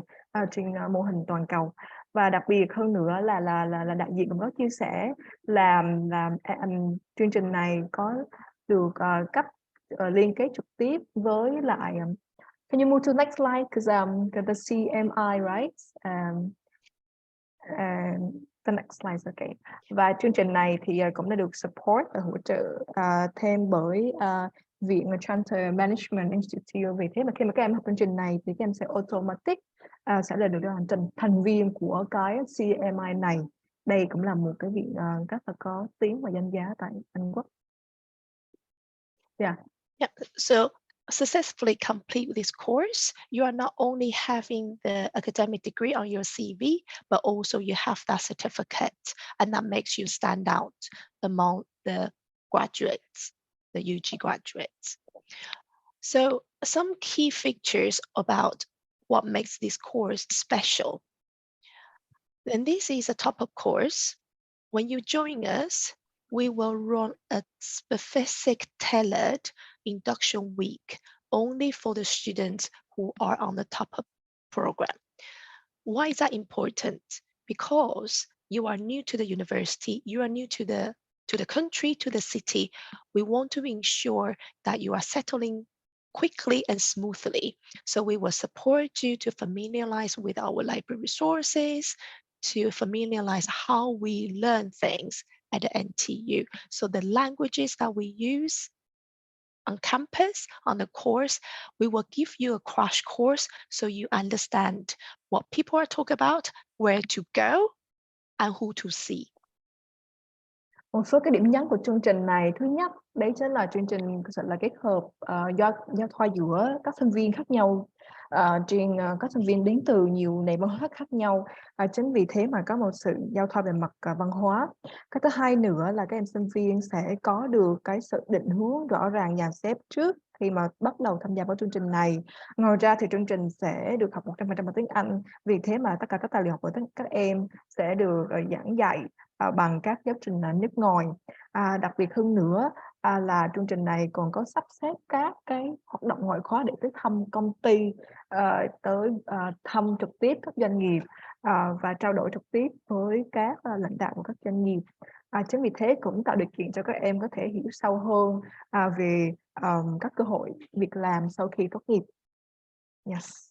trên mô hình toàn cầu. Và đặc biệt hơn nữa là đại diện cũng có chia sẻ là chương trình này có được cấp liên kết trực tiếp với lại can you move to next slide because the CMI, right? The next slide, okay. Và chương trình này thì cũng đã được support và hỗ trợ thêm bởi Viện Chartered Management Institute. Vì thế mà khi mà các em học chương trình này thì các em sẽ automatic sẽ là được thành viên của cái CMI này. Đây cũng là một cái viện rất là có tiếng và danh giá tại Anh Quốc. Yeah. So successfully complete this course, you are not only having the academic degree on your CV, but also you have that certificate, and that makes you stand out among the graduates, the UG graduates. So some key features about what makes this course special. And this is a top-up course. When you join us, we will run a specific tailored induction week only for the students who are on the top-up program. Why is that important? Because you are new to the university, you are new to the country, to the city. We want to ensure that you are settling quickly and smoothly. So we will support you to familiarize with our library resources, to familiarize how we learn things at the NTU. So the languages that we use on campus, on the course, we will give you a crash course so you understand what people are talking about, where to go, and who to see. Một số cái điểm nhấn của chương trình này, thứ nhất, đấy chính là chương trình là kết hợp giao thoa giữa các sinh viên khác nhau, các sinh viên đến từ nhiều nền văn hóa khác nhau. Chính vì thế mà có một sự giao thoa về mặt văn hóa. Cái thứ hai nữa là các em sinh viên sẽ có được cái sự định hướng rõ ràng dàn xếp trước khi mà bắt đầu tham gia vào chương trình này. Ngoài ra thì chương trình sẽ được học 100% bằng tiếng Anh. Vì thế mà tất cả các tài liệu học của các em sẽ được giảng dạy bằng các giáo trình nước ngoài. Đặc biệt hơn nữa là chương trình này còn có sắp xếp các cái hoạt động ngoại khóa để tới thăm công ty, tới thăm trực tiếp các doanh nghiệp và trao đổi trực tiếp với các lãnh đạo của các doanh nghiệp. Chính vì thế cũng tạo điều kiện cho các em có thể hiểu sâu hơn về các cơ hội việc làm sau khi tốt nghiệp. Yes.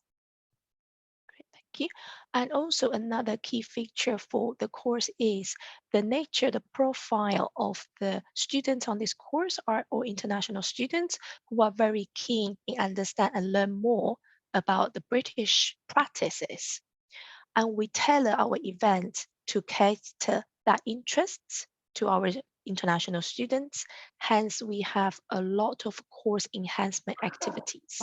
Thank you. And also another key feature for the course is the nature, the profile of the students on this course are all international students who are very keen in understand and learn more about the British practices. And we tailor our event to cater that interests to our international students. Hence, we have a lot of course enhancement activities.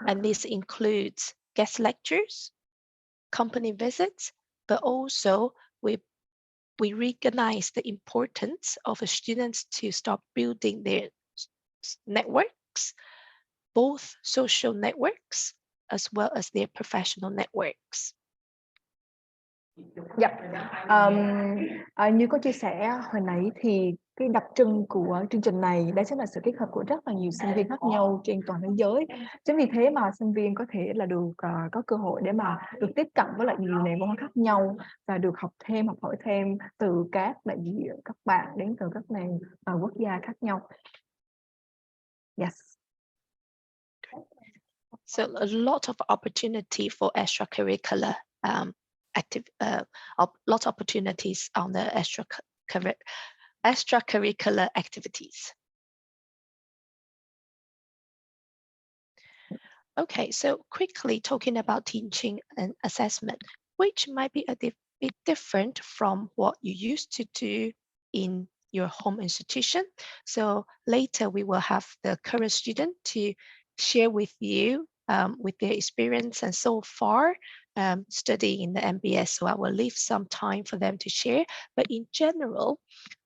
And this includes guest lectures, company visits, but also we recognize the importance of the students to start building their networks, both social networks as well as their professional networks. Dạ. Như có chia sẻ hồi nãy thì cái đặc trưng của chương trình này đó chính là sự kết hợp của rất là nhiều sinh viên khác nhau trên toàn thế giới. Chính vì thế mà sinh viên có thể là được có cơ hội để mà được tiếp cận với lại nhiều nền văn hóa khác nhau và được học thêm, học hỏi thêm từ các đại diện, các bạn đến từ các nền quốc gia khác nhau. Yes. So a lot of opportunity for extracurricular lot of opportunities on the extracurricular activities. Okay, so quickly talking about teaching and assessment, which might be a bit different from what you used to do in your home institution. So later we will have the current student to share with you with their experience and so far studying in the MBS. So I will leave some time for them to share. But in general,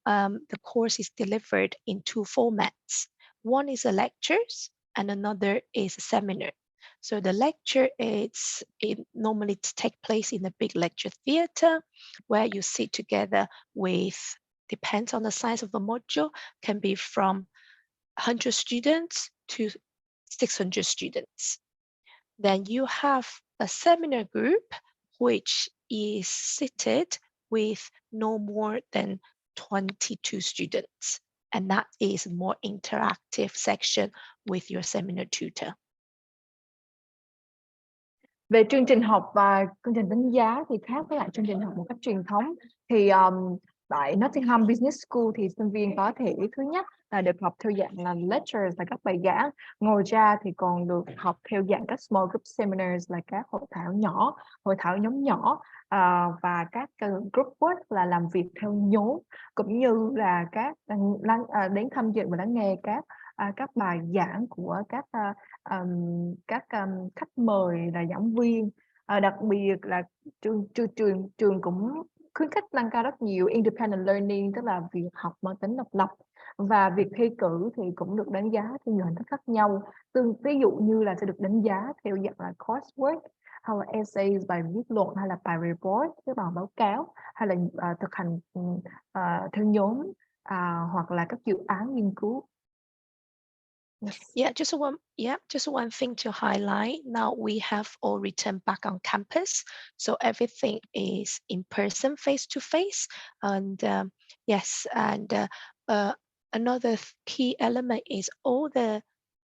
the course is delivered in two formats. One is a lectures and another is a seminar. So the lecture it normally take place in a big lecture theater where you sit together with, depends on the size of the module, can be from 100 students to 600 students. Then you have a seminar group which is seated with no more than 22 students. And that is a more interactive section with your seminar tutor. Về chương trình học và chương trình đánh giá thì khác với lại chương trình học một cách truyền thống. Thì tại Nottingham Business School thì sinh viên có thể thứ nhất là được học theo dạng là lectures là các bài giảng. Ngoài ra thì còn được học theo dạng các small group seminars là các hội thảo nhỏ, hội thảo nhóm nhỏ và các group work là làm việc theo nhóm, cũng như là các đến tham dự và lắng nghe các bài giảng của các khách mời là giảng viên. Đặc biệt là trường cũng khuyến khích nâng cao rất nhiều independent learning, tức là việc học mang tính độc lập, và việc thi cử thì cũng được đánh giá theo nhiều hình thức khác nhau. Ví dụ như là sẽ được đánh giá theo dạng là coursework, hay là essays, bài viết luận, hay là bài report, cái bài báo cáo, hay là thực hành theo nhóm, hoặc là các dự án nghiên cứu. Yes. Just one thing to highlight. Now we have all returned back on campus, so everything is in person, face to face, and another key element is all the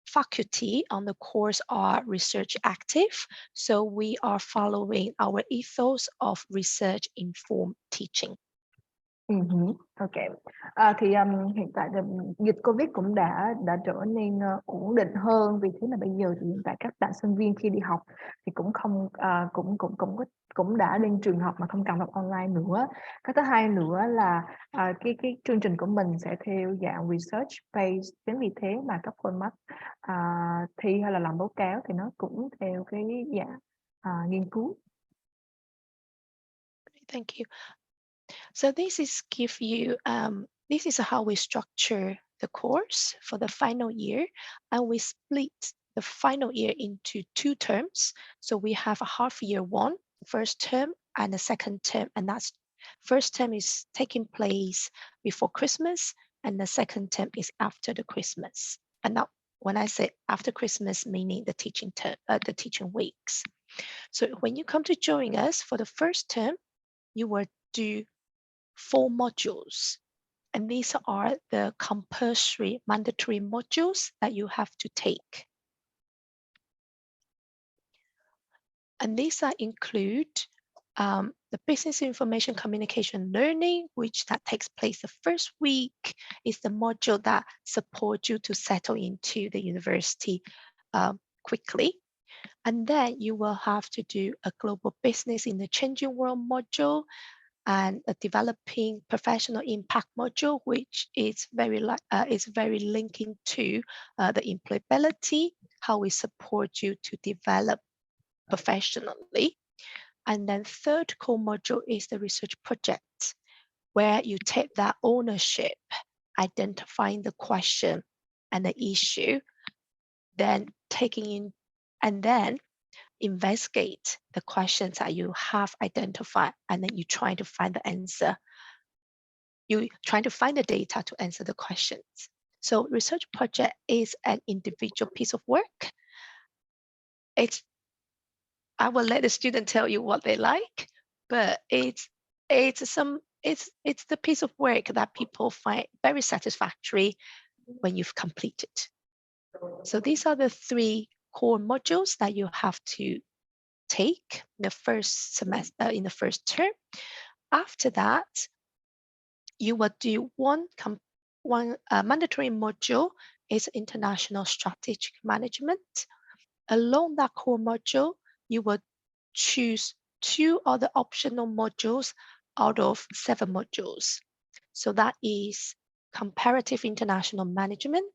faculty on the course are research active, so we are following our ethos of research-informed teaching. Ok. Thì hiện tại dịch Covid cũng đã trở nên ổn định hơn, vì thế là bây giờ thì hiện tại các bạn sinh viên khi đi học thì cũng không cũng đã lên trường học mà không cần học online nữa. Cái thứ hai nữa là cái chương trình của mình sẽ theo dạng research based, chính vì thế mà các format thi hay là làm báo cáo thì nó cũng theo cái dạng nghiên cứu. Thank you. So this is how we structure the course for the final year, and we split the final year into 2 terms. So we have a half year 1, first term, and a second term, and that's first term is taking place before Christmas, and the second term is after the Christmas. And now, when I say after Christmas, meaning the teaching term, the teaching weeks. So when you come to join us for the first term, you will do 4 modules. And these are the compulsory mandatory modules that you have to take. And these include the business information communication learning, which that takes place the first week, is the module that supports you to settle into the university quickly. And then you will have to do a global business in the changing world module, and a developing professional impact module, which is very linking to the employability, how we support you to develop professionally. And then third core module is the research project, where you take that ownership, identifying the question and the issue, then taking in, and then investigate the questions that you have identified, and then you try to find the answer. You try to find the data to answer the questions. So research project is an individual piece of work. I will let the student tell you what they like, but it's the piece of work that people find very satisfactory when you've completed. So these are the 3 core modules that you have to take in the first semester, in the first term. After that, you will do one mandatory module is international strategic management. Along that core module, you will choose 2 other optional modules out of 7 modules. So that is comparative international management,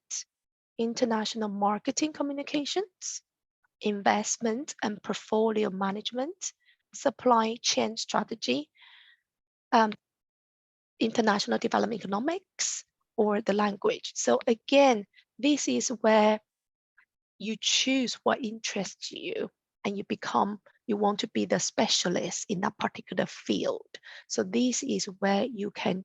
international marketing communications, investment and portfolio management, supply chain strategy, international development economics, or the language. So again, this is where you choose what interests you, and you want to be the specialist in that particular field. So this is where you can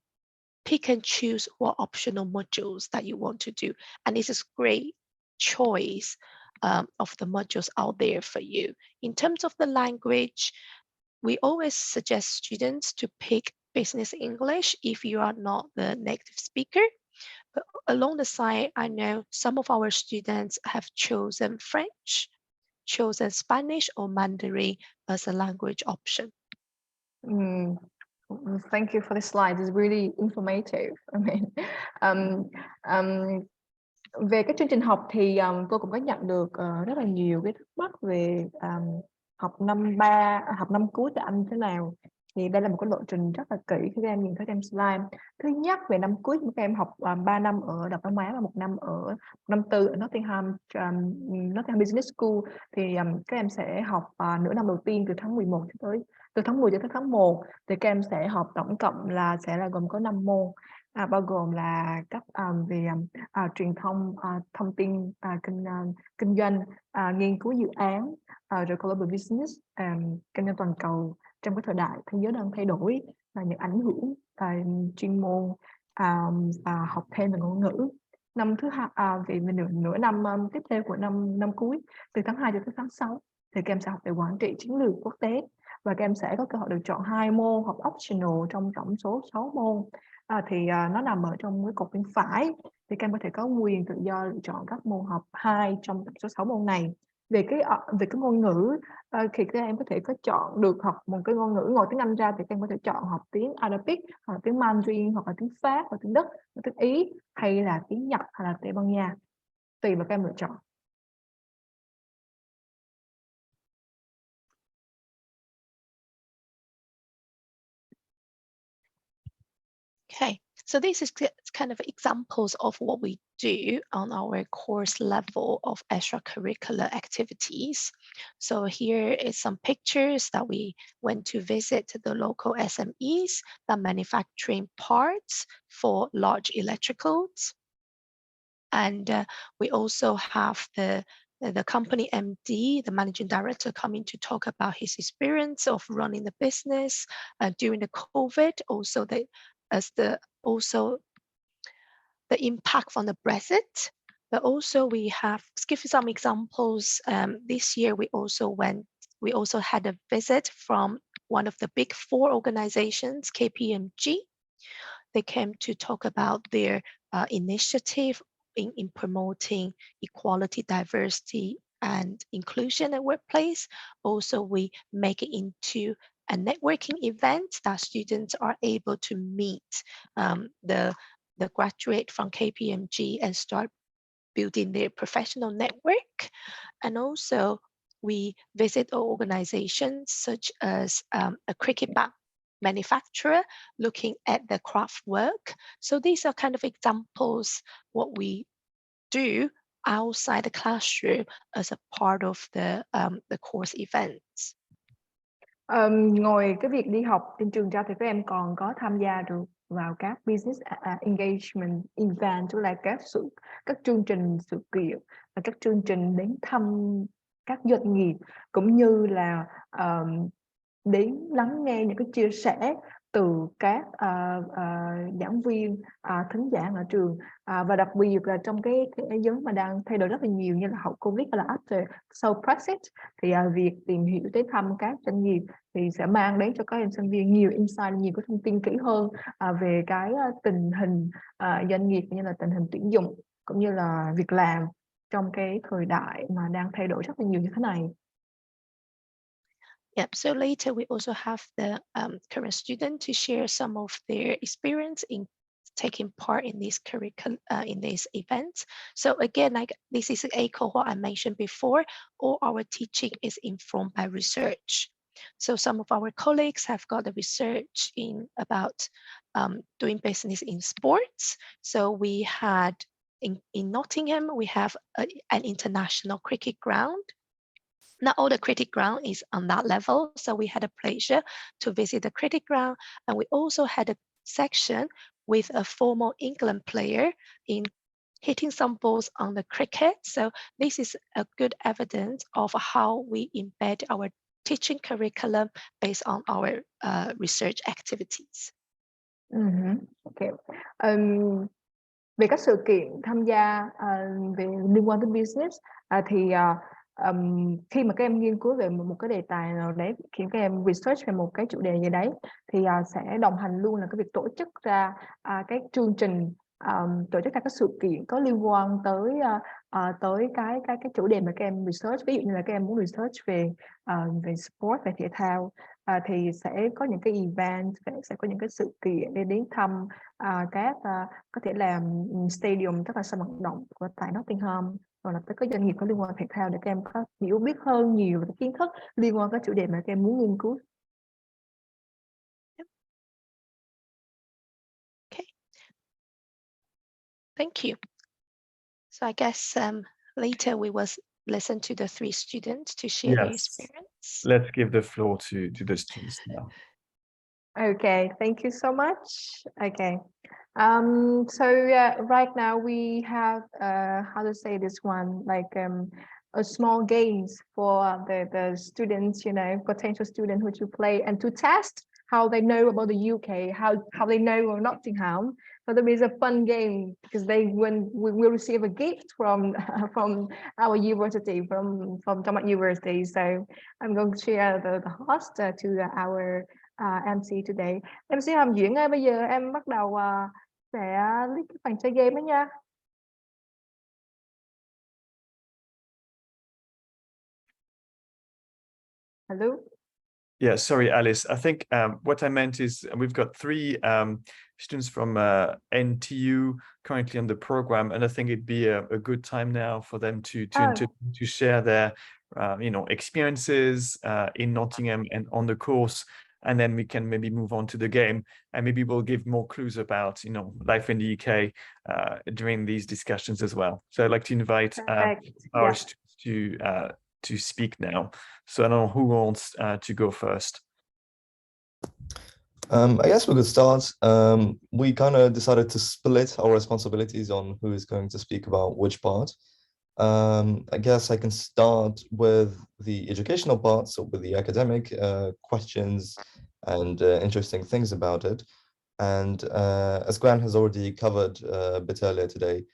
pick and choose what optional modules that you want to do. And this is great choice of the modules out there for you. In terms of the language, we always suggest students to pick business English if you are not the native speaker. But along the side, I know some of our students have chosen French, chosen Spanish or Mandarin as a language option. Thank you for the slide. It's really informative. I mean, về cái chương trình học thì tôi cũng có nhận được rất là nhiều cái thắc mắc về học năm cuối tại Anh thế nào. Thì đây là một cái lộ trình rất là kỹ khi các em nhìn thấy em slide. Thứ nhất, về năm cuối các em học 3 năm ở Đại học Đông Á và 1 năm ở năm tư ở Nottingham Business School, thì các em sẽ học nửa năm đầu tiên từ tháng 11 từ tháng 10 cho tới tháng 1, thì các em sẽ học tổng cộng là gồm có 5 môn, bao gồm là các về truyền thông, thông tin, kinh doanh, nghiên cứu dự án, rồi global business, kinh doanh toàn cầu trong cái thời đại thế giới đang thay đổi, và những ảnh hưởng chuyên môn, và học thêm về ngôn ngữ. Năm thứ hai, về nửa năm tiếp theo của năm cuối từ tháng 2 cho tới tháng 6 thì các em sẽ học về quản trị chiến lược quốc tế, và các em sẽ có cơ hội được chọn 2 môn học optional trong tổng số 6 môn. Thì nó nằm ở trong cái cột bên phải, thì các em có thể có quyền tự do lựa chọn các môn học 2 trong tổng số 6 môn này. Về cái ngôn ngữ, thì các em có thể có chọn được học một cái ngôn ngữ, ngoài tiếng Anh ra thì các em có thể chọn học tiếng Arabic, hoặc là tiếng Mandarin, hoặc là tiếng Pháp, hoặc tiếng Đức, hoặc tiếng Ý, hay là tiếng Nhật, hay là Tây Ban Nha, tùy vào các em lựa chọn. Okay, so this is kind of examples of what we do on our course level of extracurricular activities. So here is some pictures that we went to visit the local SMEs that manufacturing parts for large electricals. And we also have the company MD, the managing director, coming to talk about his experience of running the business during the COVID, also the impact from the Brexit. But also we have, to give you some examples, this year we also had a visit from one of the big 4 organizations, KPMG. They came to talk about their initiative in promoting equality, diversity, and inclusion at workplace. Also, we make it into a networking event that students are able to meet the graduate from KPMG and start building their professional network. And also, we visit organizations such as a cricket bat manufacturer looking at the craft work. So these are kind of examples what we do outside the classroom as a part of the course events. Ngoài cái việc đi học trên trường ra thì các em còn có tham gia được vào các business engagement event, tức là các chương trình sự kiện và các chương trình đến thăm các doanh nghiệp, cũng như là đến lắng nghe những cái chia sẻ từ các giảng viên, thính giảng ở trường, và đặc biệt là trong cái thế giới mà đang thay đổi rất là nhiều như là hậu Covid hay là sau Brexit, thì việc tìm hiểu tới thăm các doanh nghiệp thì sẽ mang đến cho các em sinh viên nhiều insight, nhiều cái thông tin kỹ hơn về cái tình hình doanh nghiệp, như là tình hình tuyển dụng cũng như là việc làm trong cái thời đại mà đang thay đổi rất là nhiều như thế này. Yep. So later we also have the current student to share some of their experience in taking part in these in these events. So again, this is echo what I mentioned before. All our teaching is informed by research. So some of our colleagues have got the research in about doing business in sports. So we had in Nottingham, we have an international cricket ground. Not all the cricket ground is on that level, so we had a pleasure to visit the cricket ground, and we also had a section with a former England player in hitting some balls on the cricket. So this is a good evidence of how we embed our teaching curriculum based on our research activities. Okay. Về các sự kiện tham gia về liên quan tới business thì khi mà các em nghiên cứu về một cái đề tài nào đấy, khi các em research về một cái chủ đề gì đấy, thì sẽ đồng hành luôn là cái việc tổ chức ra cái chương trình, tổ chức ra các sự kiện có liên quan tới cái chủ đề mà các em research. Ví dụ như là các em muốn research về sport, về thể thao, thì sẽ có những cái event, sẽ có những cái sự kiện để đến thăm các có thể là stadium, tức là sân vận động của tại Nottingham, hoặc là tới các doanh nghiệp có liên quan thể thao, để các em có hiểu biết hơn nhiều về kiến thức liên quan tới chủ đề mà các em muốn nghiên cứu. Okay. Thank you. So I guess later we will listen to the 3 students to share their experience. Let's give the floor to the students now. Okay, thank you so much. Okay. So right now we have how to say this one, like a small games for the students, you know, potential students who to play and to test how they know about the UK, how they know about Nottingham. So there is a fun game because when we will receive a gift from our university, from Thomas University. So I'm going to share the host to our MC today. MC Hồng Duyên ơi, bây giờ em bắt đầu sẽ lấy cái phần chơi game đó nha. Hello. Yeah, sorry, Alice. I think what I meant is we've got 3 students from NTU currently on the program, and I think it'd be a good time now for them to share their experiences in Nottingham and on the course, and then we can maybe move on to the game, and maybe we'll give more clues about life in the UK during these discussions as well. So I'd like to invite our students to speak now. So I don't know who wants to go first. I guess we could start. We kind of decided to split our responsibilities on who is going to speak about which part. I guess I can start with the educational part, so with the academic questions and interesting things about it. And as Gran has already covered a bit earlier today,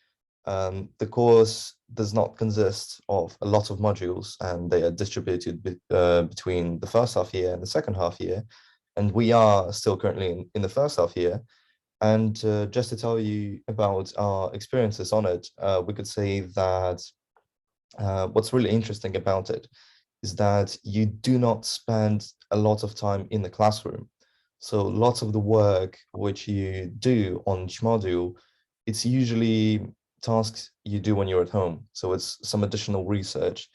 the course does not consist of a lot of modules, and they are distributed between the first half year and the second half year. And we are still currently in the first half year. And just to tell you about our experiences on it, we could say that what's really interesting about it is that you do not spend a lot of time in the classroom. So lots of the work which you do on each module, it's usually tasks you do when you're at home. So it's some additional research,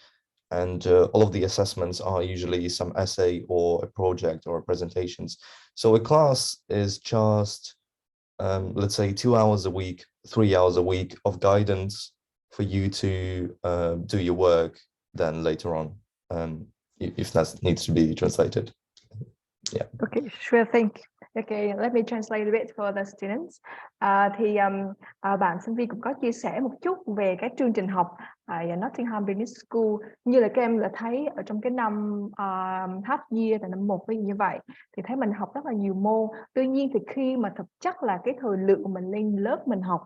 and all of the assessments are usually some essay or a project or presentations. So a class is just, let's say 2 hours a week, 3 hours a week of guidance for you to do your work then later on, if that needs to be translated. Yeah. Okay, sure thing. Okay, let me translate a bit for the students. Bạn sinh viên cũng có chia sẻ một chút về cái chương trình học tại Nottingham Business School. Như là các em đã thấy ở trong cái năm half year tại năm 1 như vậy, thì thấy mình học rất là nhiều môn. Tuy nhiên thì khi mà thực chất là cái thời lượng mình lên lớp mình học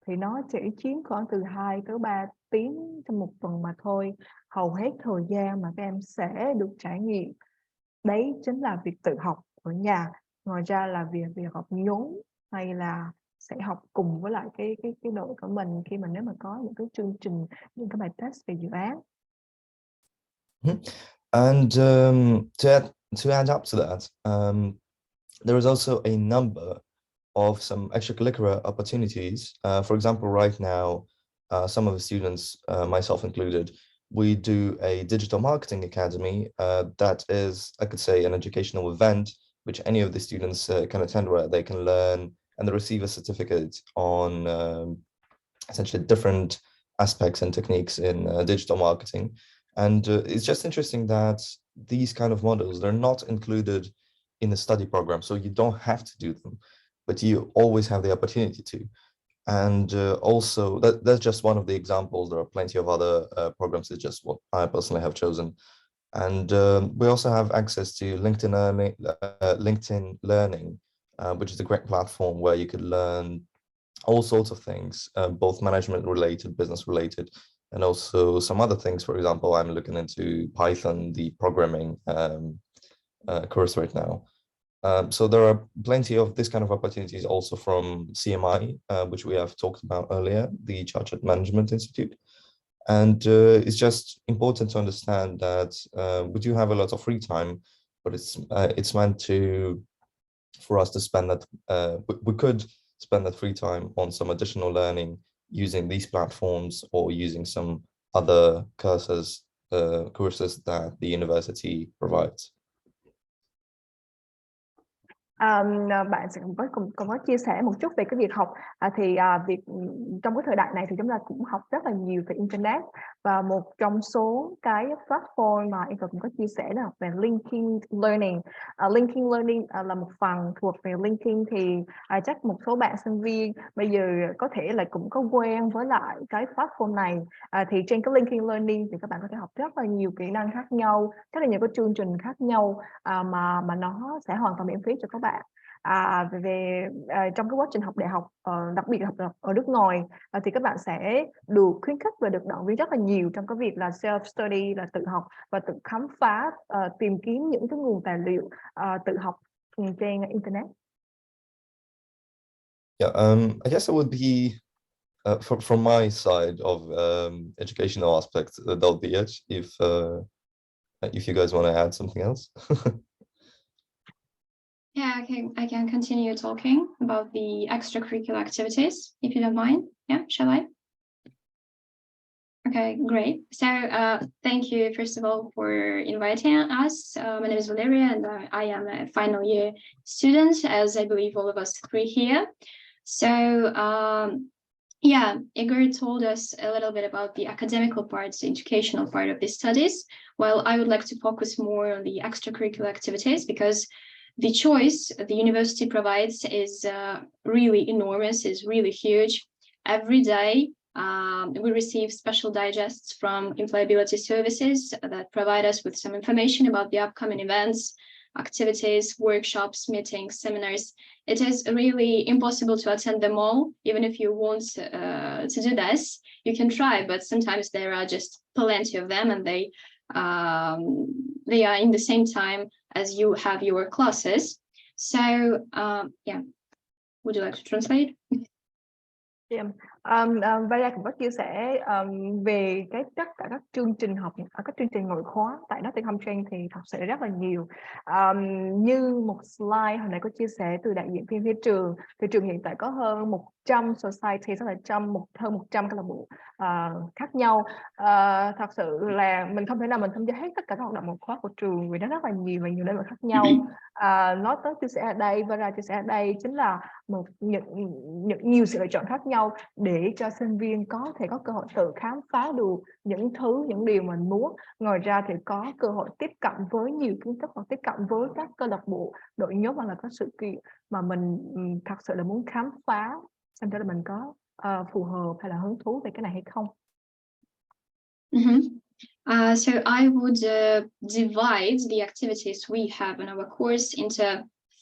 thì nó chỉ chiếm khoảng từ 2 tới 3 tiếng trong một tuần mà thôi. Hầu hết thời gian mà các em sẽ được trải nghiệm đấy chính là việc tự học ở nhà. Ngoài ra là việc học nhóm hay là sẽ học cùng với lại cái đội của mình khi mà nếu mà có những cái chương trình, những cái bài test về dự án. And to add up to that, there is also a number of some extracurricular opportunities. For example, right now, some of the students, myself included, we do a digital marketing academy that is, I could say, an educational event which any of the students can attend, where they can learn and they receive a certificate on essentially different aspects and techniques in digital marketing. And it's just interesting that these kind of models, they're not included in the study program, so you don't have to do them, but you always have the opportunity to. And also, that's just one of the examples. There are plenty of other programs. It's just what I personally have chosen. And we also have access to LinkedIn Learning, which is a great platform where you could learn all sorts of things, both management related, business related, and also some other things. For example, I'm looking into Python, the programming course right now. So there are plenty of this kind of opportunities also from CMI, which we have talked about earlier, the Chartered Management Institute. And it's just important to understand that we do have a lot of free time, but it's meant for us to spend that, we could spend that free time on some additional learning using these platforms or using some other courses that the university provides. Bạn sẽ cùng có chia sẻ một chút về cái việc học. Việc trong cái thời đại này thì chúng ta cũng học rất là nhiều về internet, và một trong số cái platform mà em cũng có chia sẻ là học về linking learning. Linking learning là một phần thuộc về linking, thì chắc một số bạn sinh viên bây giờ có thể là cũng có quen với lại cái platform này. Thì trên cái linking learning thì các bạn có thể học rất là nhiều kỹ năng khác nhau, rất là nhiều cái chương trình khác nhau mà nó sẽ hoàn toàn miễn phí cho các bạn. Trong cái quá trình học đại học, đặc biệt là học ở nước ngoài, thì các bạn sẽ được khuyến khích và được động viên rất là nhiều trong cái việc là self study, là tự học và tự khám phá, tìm kiếm những cái nguồn tài liệu tự học trên internet. Yeah, I guess it would be from my side of educational aspects, that'll be it. If you guys want to add something else. Yeah, I can continue talking about the extracurricular activities, if you don't mind. Yeah, shall I? Okay, great. So thank you, first of all, for inviting us. My name is Valeria, and I am a final year student, as I believe all of us three here. So yeah, Igor told us a little bit about the academical part, the educational part of the studies, while I would like to focus more on the extracurricular activities, because the choice the university provides is really enormous, is really huge. Every day, we receive special digests from employability services that provide us with some information about the upcoming events, activities, workshops, meetings, seminars. It is really impossible to attend them all. Even if you want to do this, you can try, but sometimes there are just plenty of them, and they are in the same time as you have your classes. So yeah, would you like to translate? Yeah. Vaya cũng có chia sẻ về tất cả các chương trình học, các chương trình ngoại khóa tại Nottingham Trent thì thật sự rất là nhiều. Như một slide hồi nãy có chia sẻ từ đại diện phía trường, thì trường hiện tại có hơn 100 society, tức là hơn 100 câu lạc bộ khác nhau. Thật sự là mình không thể nào mình tham gia hết tất cả các hoạt động ngoại khóa của trường vì nó rất là nhiều và nhiều nơi khác nhau. Nói tới chia sẻ ở đây, Vera chia sẻ ở đây chính là nhiều sự lựa chọn khác nhau để cho sinh viên có thể có cơ hội tự khám phá được những điều mình muốn. Ngoài ra thì có cơ hội tiếp cận với nhiều kiến thức hoặc tiếp cận với các câu lạc bộ, đội nhóm hoặc là các sự kiện mà mình thật sự là muốn khám phá xem thử là mình có phù hợp hay là hứng thú về cái này hay không. So I would divide the activities we have in our course into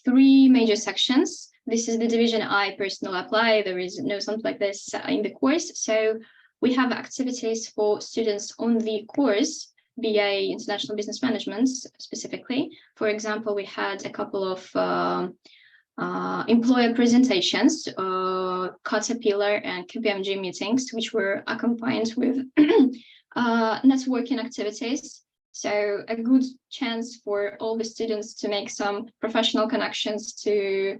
3 major sections. This is the division I personally apply. There is no something like this in the course. So we have activities for students on the course, BA International Business Management specifically. For example, we had a couple of employer presentations, Caterpillar and KPMG meetings, which were accompanied with networking activities. So a good chance for all the students to make some professional connections, to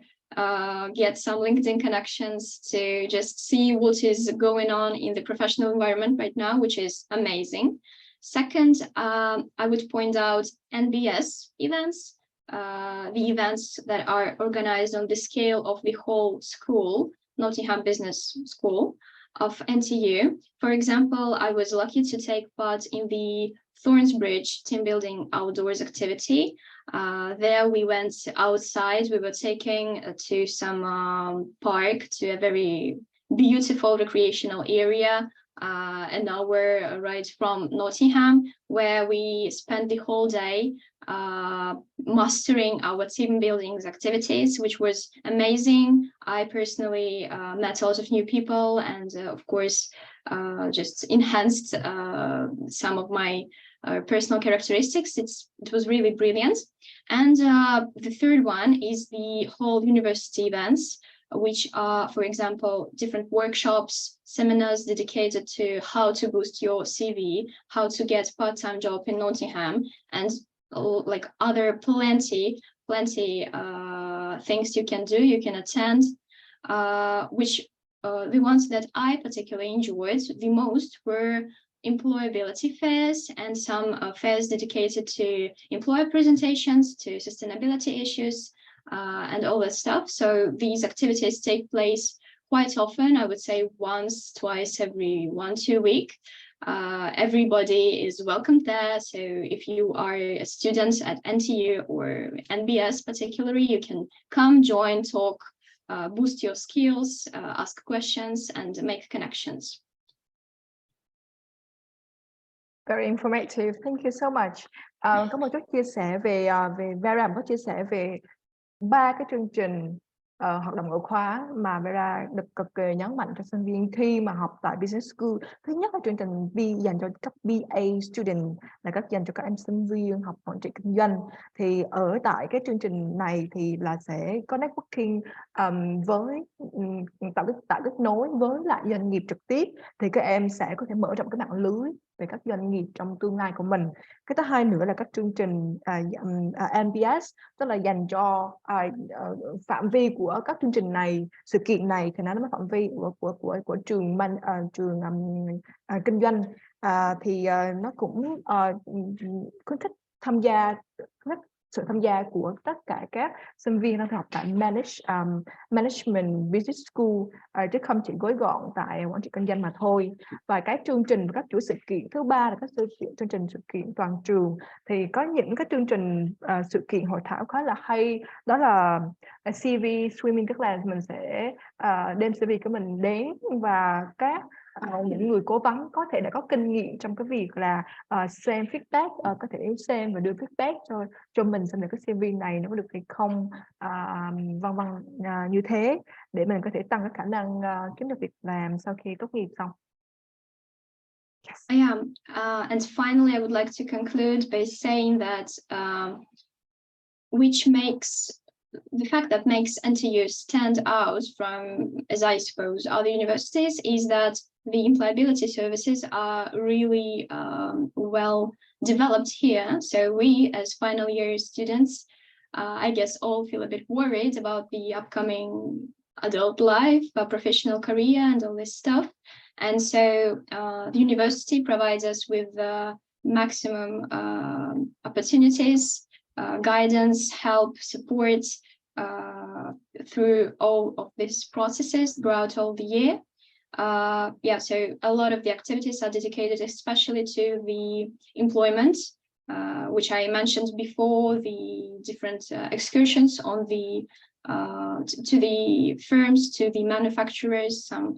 get some LinkedIn connections, to just see what is going on in the professional environment right now, which is amazing. Second, I would point out NBS events, the events that are organized on the scale of the whole school, Nottingham Business School of NTU. For example, I was lucky to take part in the Thornsbridge team building outdoors activity. There we went outside. We were taking to some park, to a very beautiful recreational area, an hour ride from Nottingham, where we spent the whole day mastering our team building activities, which was amazing. I personally met a lot of new people, and of course just enhanced some of my personal characteristics. It was really brilliant. And the third one is the whole university events, which are, for example, different workshops, seminars dedicated to how to boost your CV, how to get part-time job in Nottingham, and like other plenty things you can do, you can attend, which the ones that I particularly enjoyed the most were employability fairs and some fairs dedicated to employer presentations, to sustainability issues, and all that stuff. So these activities take place quite often, I would say once, twice every 1-2 weeks. Everybody is welcome there. So if you are a student at NTU or NBS particularly, you can come, join, talk, boost your skills, ask questions, and make connections. Very informative. Thank you so much. Có một chút chia sẻ về Vera có chia sẻ về 3 cái chương trình hoạt động ngoại khóa mà Vera được cực kỳ nhấn mạnh cho sinh viên khi mà học tại Business School. Thứ nhất là chương trình dành cho các BA student, là dành cho các em sinh viên học quản trị kinh doanh. Thì ở tại cái chương trình này thì là sẽ có networking với tạo kết nối với lại doanh nghiệp trực tiếp, thì các em sẽ có thể mở rộng cái mạng lưới về các doanh nghiệp trong tương lai của mình. Cái thứ hai nữa là các chương trình NBS, tức là dành cho phạm vi của các chương trình này, sự kiện này thì nó là phạm vi của trường kinh doanh, thì nó cũng khuyến khích tham gia sự tham gia của tất cả các sinh viên đang học tại Management Business School, chứ không chỉ gói gọn tại quản trị kinh doanh mà thôi. Và cái chương trình và các chuỗi sự kiện thứ ba là các chương trình sự kiện toàn trường, thì có những cái chương trình sự kiện hội thảo khá là hay, đó là CV Swimming, tức là mình sẽ đem CV của mình đến và các những người cố vấn có thể đã có kinh nghiệm trong cái việc là xem feedback, có thể xem và đưa feedback cho mình xem là cái CV này nó có được hay không, vân vân, như thế để mình có thể tăng cái khả năng kiếm được việc làm sau khi tốt nghiệp xong. Yes. Yeah, and finally, I would like to conclude by saying that the fact that makes NTU stand out from, as I suppose, other universities is that the employability services are really well developed here. So we, as final year students, I guess all feel a bit worried about the upcoming adult life, professional career, and all this stuff. And so the university provides us with maximum opportunities, guidance, help, support through all of these processes throughout all the year. So a lot of the activities are dedicated especially to the employment, which I mentioned before, the different excursions on the to the firms, to the manufacturers, some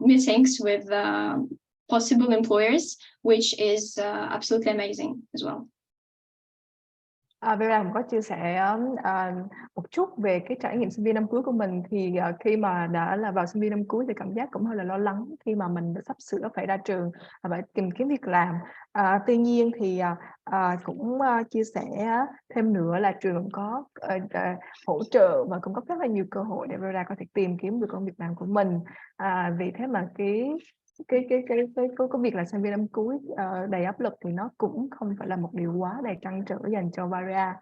meetings with possible employers, which is absolutely amazing as well. Vera cũng có chia sẻ một chút về cái trải nghiệm sinh viên năm cuối của mình. Thì khi mà đã là vào sinh viên năm cuối thì cảm giác cũng hơi là lo lắng khi mà mình sắp sửa phải ra trường và phải tìm kiếm việc làm. Tuy nhiên thì cũng chia sẻ thêm nữa là trường cũng có hỗ trợ và cũng có rất là nhiều cơ hội để Vera có thể tìm kiếm được công việc làm của mình. Vì thế mà cái việc là sinh viên năm cuối đầy áp lực thì nó cũng không phải là một điều quá đầy trăn trở dành cho Varia,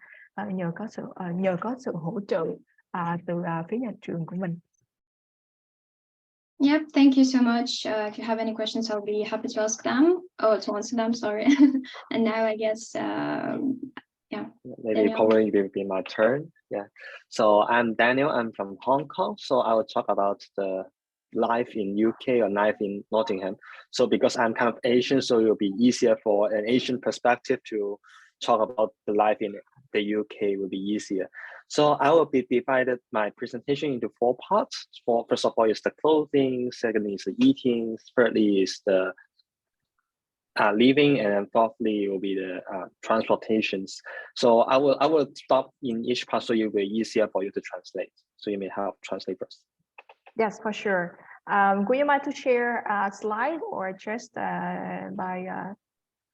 nhờ có sự hỗ trợ từ phía nhà trường của mình. Yep, thank you so much. If you have any questions, I'll be happy to ask them. To answer them, sorry. And now I guess, Maybe Daniel. probably it will be my turn. Yeah. So I'm Daniel. I'm from Hong Kong. So I will talk about the life in UK or life in Nottingham. So because I'm kind of Asian, so it will be easier for an Asian perspective to talk about the life in the UK will be easier. So I will be divided my presentation into 4 parts. First of all is the clothing, secondly is the eating, thirdly is the living, and then fourthly will be the transportations. So I will stop in each part so it will be easier for you to translate. So you may help translate first. Yes, for sure. Would you mind to share a slide or just by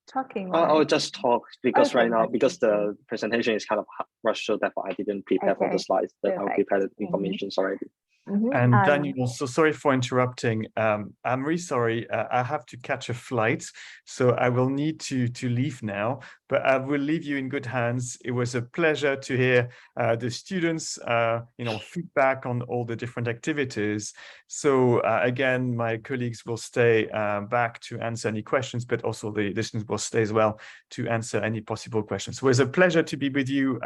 talking? I will just talk because right now, because the presentation is kind of rushed, so therefore I didn't prepare for the slides, but I prepared the information already. And Daniel, so sorry for interrupting. I'm really sorry. I have to catch a flight, so I will need to leave now. But I will leave you in good hands. It was a pleasure to hear the students, feedback on all the different activities. So again, my colleagues will stay back to answer any questions, but also the listeners will stay as well to answer any possible questions. So it was a pleasure to be with you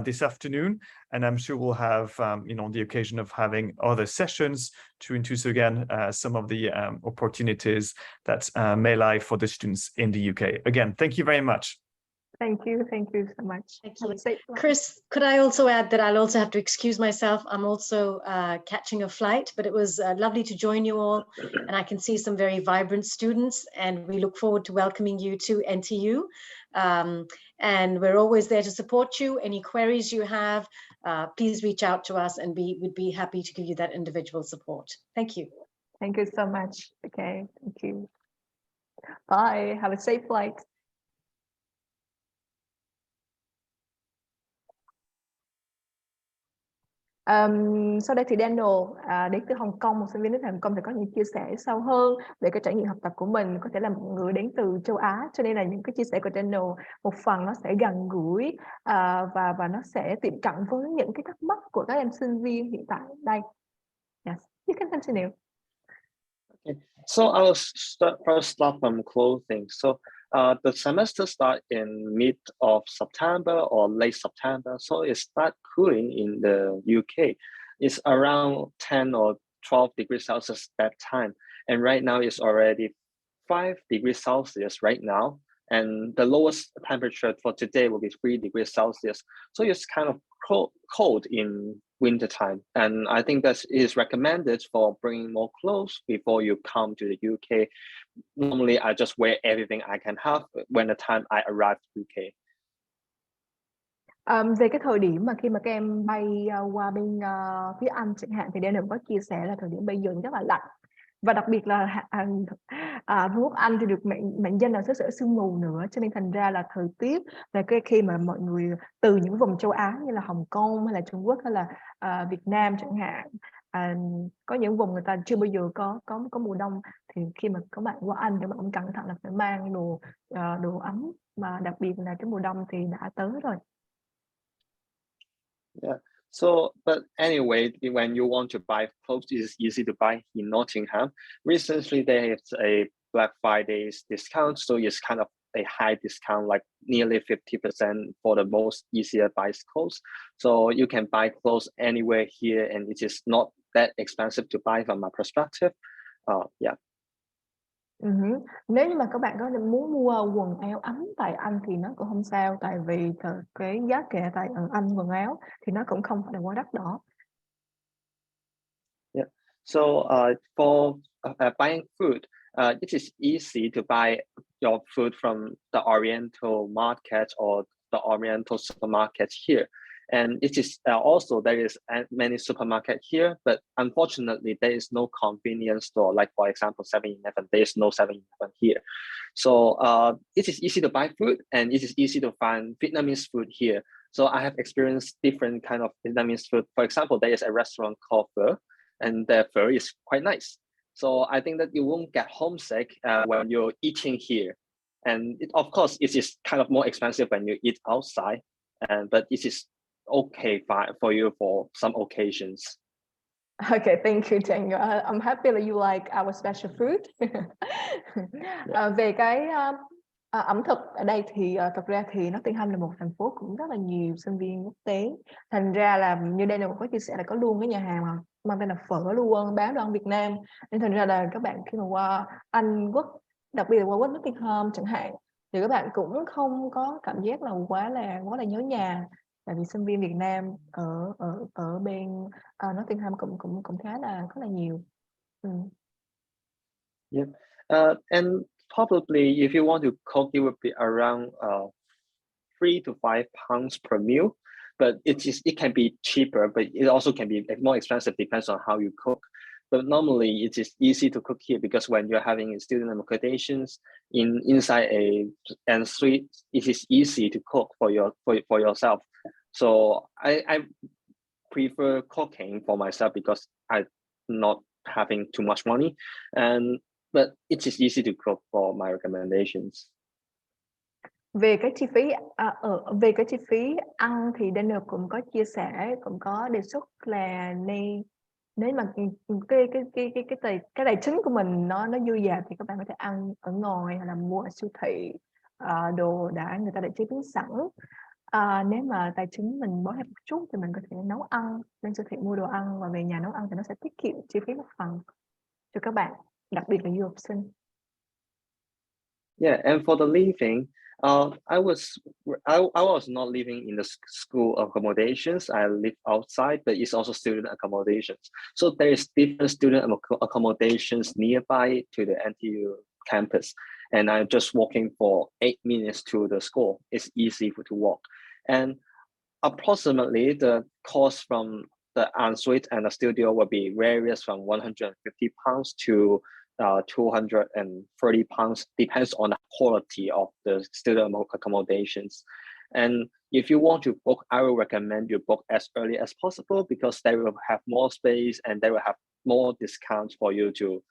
this afternoon. And I'm sure we'll have, the occasion of having other sessions to introduce again some of the opportunities that may lie for the students in the UK. Again, thank you very much. Thank you so much. Thank you. Chris, could I also add that I'll also have to excuse myself. I'm also catching a flight, but it was lovely to join you all. And I can see some very vibrant students, and we look forward to welcoming you to NTU. And we're always there to support you. Any queries you have, please reach out to us, and we'd be happy to give you that individual support. Thank you. Thank you so much. Okay, thank you. Bye. Have a safe flight. Sau đây thì Daniel đến từ Hồng Kông, một sinh viên đến từ Hồng Kông, thì có những chia sẻ sâu hơn về cái trải nghiệm học tập của mình. Có thể là một người đến từ châu Á, cho nên là những cái chia sẻ của Daniel một phần nó sẽ gần gũi và nó sẽ tiệm cận với những cái thắc mắc của các em sinh viên hiện tại đây. Yes, you can continue. Okay, so I will first start from clothing. So The semester start in mid of September or late September, so it start cooling in the UK. It's around 10 or 12 degrees Celsius that time, and right now it's already 5 degrees Celsius right now, and the lowest temperature for today will be 3 degrees Celsius. So it's kind of cold in winter time, and I think that is recommended for bringing more clothes before you come to the UK. Normally, I just wear everything I can have when the time I arrive to UK. Về cái thời điểm mà khi mà các em bay qua bên phía Anh chẳng hạn, thì Daniel có chia sẻ là thời điểm bây giờ rất là lạnh, và đặc biệt là Vương quốc Anh thì được mệnh danh là xứ sở sương mù nữa, cho nên thành ra là thời tiết là cái khi mà mọi người từ những vùng châu Á như là Hồng Kông hay là Trung Quốc hay là Việt Nam chẳng hạn, có những vùng người ta chưa bao giờ có mùa đông, thì khi mà các bạn qua Anh thì bạn cũng cẩn thận là phải mang đồ ấm, mà đặc biệt là cái mùa đông thì đã tới rồi. Yeah. So, but anyway, when you want to buy clothes, it's easy to buy in Nottingham. Recently, there is a Black Friday discount, so it's kind of a high discount, like nearly 50% for the most easier buy clothes. So you can buy clothes anywhere here, and it is not that expensive to buy from my perspective. Yeah. Nếu như mà các bạn có muốn mua quần áo ấm tại Anh thì nó cũng không sao, tại vì cái giá cả tại ở Anh quần áo thì nó cũng không phải là quá đắt đỏ. Yeah. So for buying food, it is easy to buy your food from the Oriental market or the Oriental supermarket here. And it is also, there is many supermarket here, but unfortunately there is no convenience store. Like for example, 7-Eleven, there is no 7-Eleven here. So it is easy to buy food, and it is easy to find Vietnamese food here. So I have experienced different kind of Vietnamese food. For example, there is a restaurant called Pho, and the pho is quite nice. So I think that you won't get homesick when you're eating here. And of course, it is kind of more expensive when you eat outside, but it is okay for you for some occasions. Okay, thank you, Daniel. I'm happy that you like our special food. Về cái ẩm thực ở đây thì thật ra thì Nottingham là một thành phố cũng rất là nhiều sinh viên quốc tế. Thành ra là như đây là có chia sẻ là có luôn cái nhà hàng mà mang tên là phở luôn, bán đồ ăn Việt Nam. Nên thành ra là các bạn khi mà qua Anh Quốc, đặc biệt là qua Quốc Nottingham chẳng hạn, thì các bạn cũng không có cảm giác là quá là nhớ nhà. Tại vì sinh viên Việt Nam ở bên Nottingham cũng khá là nhiều. Yeah, and probably if you want to cook, it would be around 3 to 5 pounds per meal. But it can be cheaper, but it also can be more expensive, depends on how you cook. But normally it is easy to cook here because when you're having student accommodations inside an suite, it is easy to cook for yourself. So I prefer cooking for myself because I'm not having too much money, but it is easy to cook for my recommendations. Về cái chi phí ăn thì Daniel cũng có chia sẻ, cũng có đề xuất là nếu mà cái tài chính của mình nó dư dả thì các bạn có thể ăn ở ngoài hoặc là mua ở siêu thị đồ người ta đã chế biến sẵn. Nếu mà tài chính mình bó hẹp một chút thì mình có thể nấu ăn, lên siêu thị mua đồ ăn và về nhà nấu ăn, thì nó sẽ tiết kiệm chi phí một phần cho các bạn, đặc biệt là du học sinh. Yeah, and for the living, I was not living in the school accommodations. I live outside, but it's also student accommodations. So there is different student accommodations nearby to the NTU campus, and I'm just walking for 8 minutes to the school. It's easy to walk, and approximately the cost from the ensuite and the studio will be varies from 150 pounds to 230 pounds, depends on the quality of the student accommodations. And if you want to book, I will recommend you book as early as possible because they will have more space and they will have more discounts for you to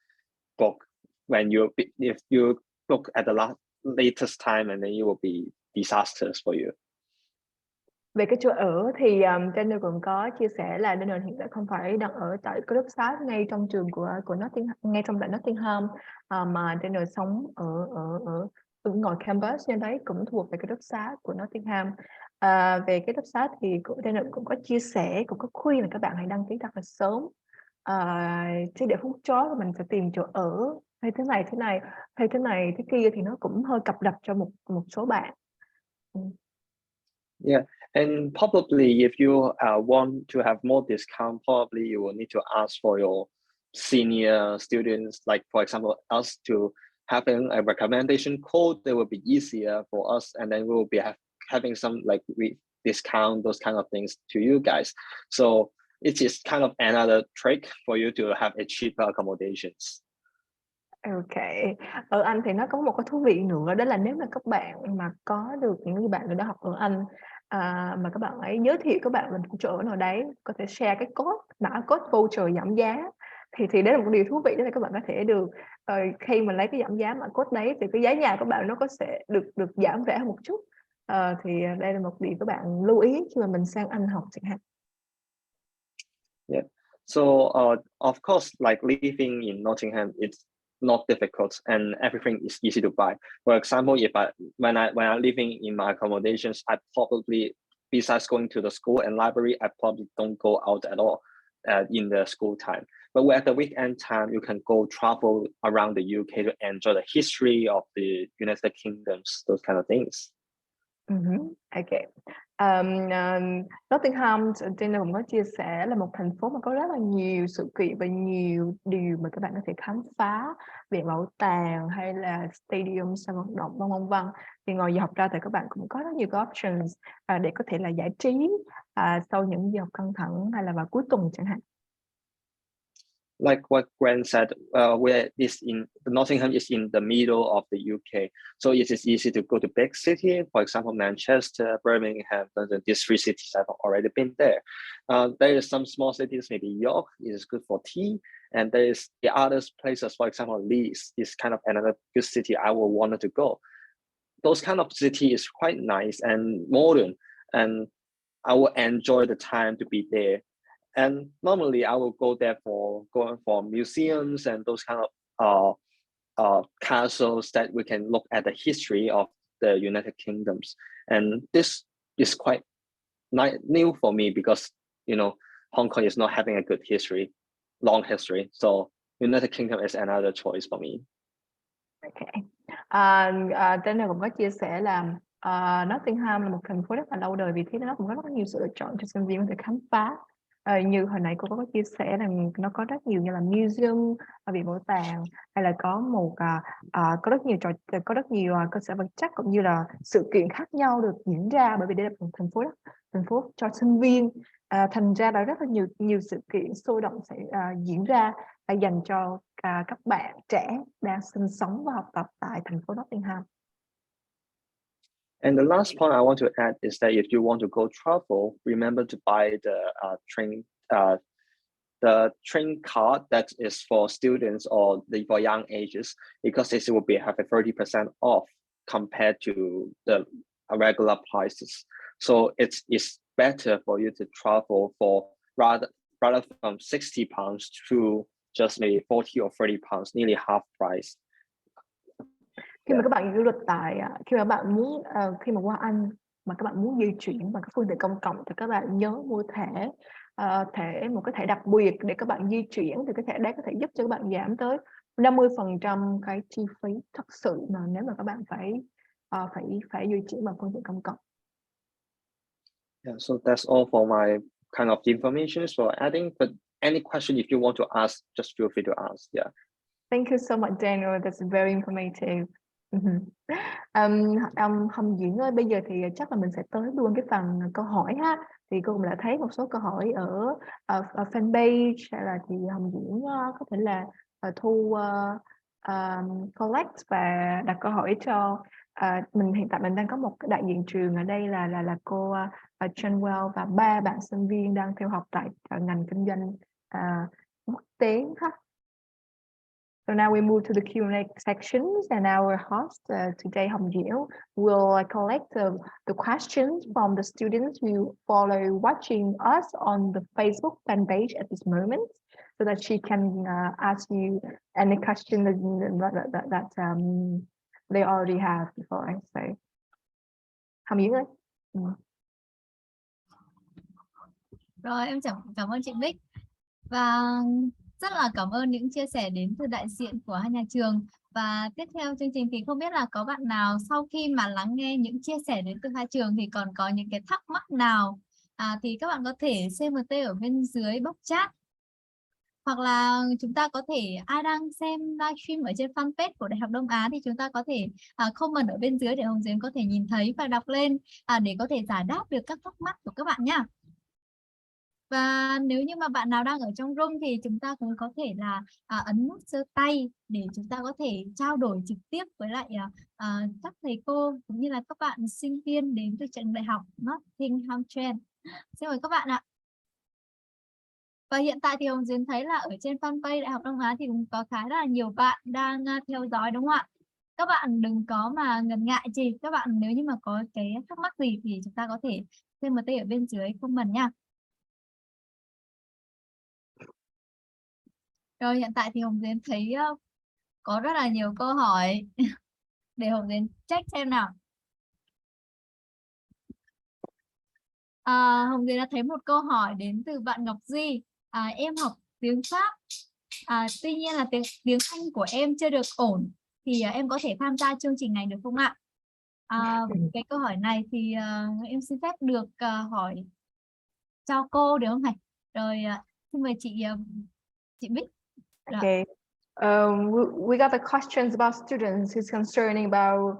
book. If you book at the latest time, and then it will be disasters for you. Về cái chỗ ở thì Daniel cũng có chia sẻ là Daniel hiện tại không phải đang ở tại ký túc xá ngay trong trường của Nottingham, ngay trong đại Nottingham, mà Daniel sống ở cũng ngồi campus trên đấy, cũng thuộc về ký túc xá của Nottingham. Về ký túc xá thì cũng có chia sẻ, cũng có khuyên là các bạn hãy đăng ký thật là sớm, chứ để phút chót mình phải tìm chỗ ở hay thế này hay thế này thế kia thì nó cũng hơi cập rập cho một số bạn. Yeah, and probably if you want to have more discount, probably you will need to ask for your senior students, like for example, us to having a recommendation code. That will be easier for us, and then we will be having some like discount, those kind of things to you guys. So it is kind of another trick for you to have a cheaper accommodations. Ok, ở Anh thì nó có một cái thú vị nữa, đó là nếu mà các bạn mà có được những người bạn đã học ở Anh, mà các bạn ấy giới thiệu các bạn mình chỗ ở nào đấy, có thể share cái mã code voucher giảm giá, thì đấy là một điều thú vị, đó là các bạn có thể được khi mà lấy cái giảm giá mã code đấy thì cái giá nhà của bạn nó sẽ được giảm rẻ hơn một chút. Thì đây là một điều các bạn lưu ý khi mà mình sang Anh học chẳng hạn. Yeah. So of course, like living in Nottingham, it's not difficult and everything is easy to buy. For example, when I'm living in my accommodations, I probably, besides going to the school and library, I probably don't go out at all in the school time. But at the weekend time, you can go travel around the UK to enjoy the history of the United Kingdoms, those kind of things. Ok. Nottingham trên đây cũng có chia sẻ là một thành phố mà có rất là nhiều sự kiện và nhiều điều mà các bạn có thể khám phá về bảo tàng hay là stadium, sân vận động vân vân. Thì ngoài giờ học ra thì các bạn cũng có rất nhiều cái options để có thể là giải trí sau những giờ học căng thẳng hay là vào cuối tuần chẳng hạn. Like what Gwen said, Nottingham is in the middle of the UK, so it is easy to go to big city. For example, Manchester, Birmingham, London. These three cities I've already been there. There is some small cities, maybe York is good for tea, and there is the other places. For example, Leeds is kind of another good city I would want to go. Those kind of city is quite nice and modern, and I will enjoy the time to be there. And normally I will go there for going for museums and those kind of castles that we can look at the history of the United Kingdoms. And this is quite new for me because, you know, Hong Kong is not having a good history, long history. So United Kingdom is another choice for me. Ok. Trên này cũng có chia sẻ là Nottingham là một thành phố rất là lâu đời, vì thế nó cũng có rất nhiều sự lựa chọn cho sinh viên có thể khám phá. Như hồi nãy cô có chia sẻ rằng nó có rất nhiều như là museum, viện bảo tàng, hay là có rất nhiều cơ sở vật chất cũng như là sự kiện khác nhau được diễn ra, bởi vì đây là một thành phố cho sinh viên, thành ra là rất là nhiều sự kiện sôi động sẽ diễn ra dành cho các bạn trẻ đang sinh sống và học tập tại thành phố Nottingham. And the last point I want to add is that if you want to go travel, remember to buy the train card that is for students or for young ages, because this will have a 30% off compared to the regular prices. So it's better for you to travel for rather from £60 to just maybe 40 or 30 pounds, nearly half price. Khi mà các bạn du lịch khi mà bạn muốn khi mà qua Anh mà các bạn muốn di chuyển bằng các phương tiện công cộng thì các bạn nhớ mua một cái thẻ đặc biệt để các bạn di chuyển, thì cái thẻ đấy có thể giúp cho các bạn giảm tới 50% cái chi phí thật sự mà nếu mà các bạn phải di chuyển bằng phương tiện công cộng. Yeah, so that's all for my kind of information for adding. But any question if you want to ask, just feel free to ask. Yeah. Thank you so much, Daniel. That's very informative. Hồng Diễn ơi, bây giờ thì chắc là mình sẽ tới luôn cái phần câu hỏi ha. Thì cô cũng đã thấy một số câu hỏi ở fanpage, hay là thì Hồng Diễn có thể là thu collect và đặt câu hỏi cho mình. Hiện tại mình đang có một cái đại diện trường ở đây là cô Chenwell và 3 bạn sinh viên đang theo học tại ngành kinh doanh quốc tế ha. So now we move to the Q&A sections, and our host today, Hồng Diễn, will collect the questions from the students who follow watching us on the Facebook fan page at this moment, so that she can ask you any question they already have before I say. Hàm Yến ơi. Rồi em cảm ơn chị Bích và rất là cảm ơn những chia sẻ đến từ đại diện của hai nhà trường. Và tiếp theo chương trình thì không biết là có bạn nào sau khi mà lắng nghe những chia sẻ đến từ hai trường thì còn có những cái thắc mắc nào thì các bạn có thể CMT ở bên dưới box chat, hoặc là chúng ta có thể ai đang xem livestream ở trên fanpage của Đại học Đông Á thì chúng ta có thể comment ở bên dưới để Hồng Diến có thể nhìn thấy và đọc lên để có thể giải đáp được các thắc mắc của các bạn nhé. Và nếu như mà bạn nào đang ở trong room thì chúng ta cũng có thể là ấn nút giơ tay để chúng ta có thể trao đổi trực tiếp với lại các thầy cô cũng như là các bạn sinh viên đến từ trường Đại học Nottingham Trent. Xin mời các bạn ạ. Và hiện tại thì Hồng Diến thấy là ở trên fanpage Đại học Đông Á thì cũng có khá là nhiều bạn đang theo dõi đúng không ạ? Các bạn đừng có mà ngần ngại gì. Các bạn nếu như mà có cái thắc mắc gì thì chúng ta có thể CMT ở bên dưới comment nha. Rồi hiện tại thì Hồng Diến thấy có rất là nhiều câu hỏi để Hồng Diến check xem nào. Hồng Diến đã thấy một câu hỏi đến từ bạn Ngọc Duy. Em học tiếng Pháp, tuy nhiên là tiếng Anh của em chưa được ổn thì em có thể tham gia chương trình này được không ạ? Cái câu hỏi này thì em xin phép được hỏi cho cô được không này? Rồi xin mời chị Bích. Okay. We got the questions about students. He's concerning about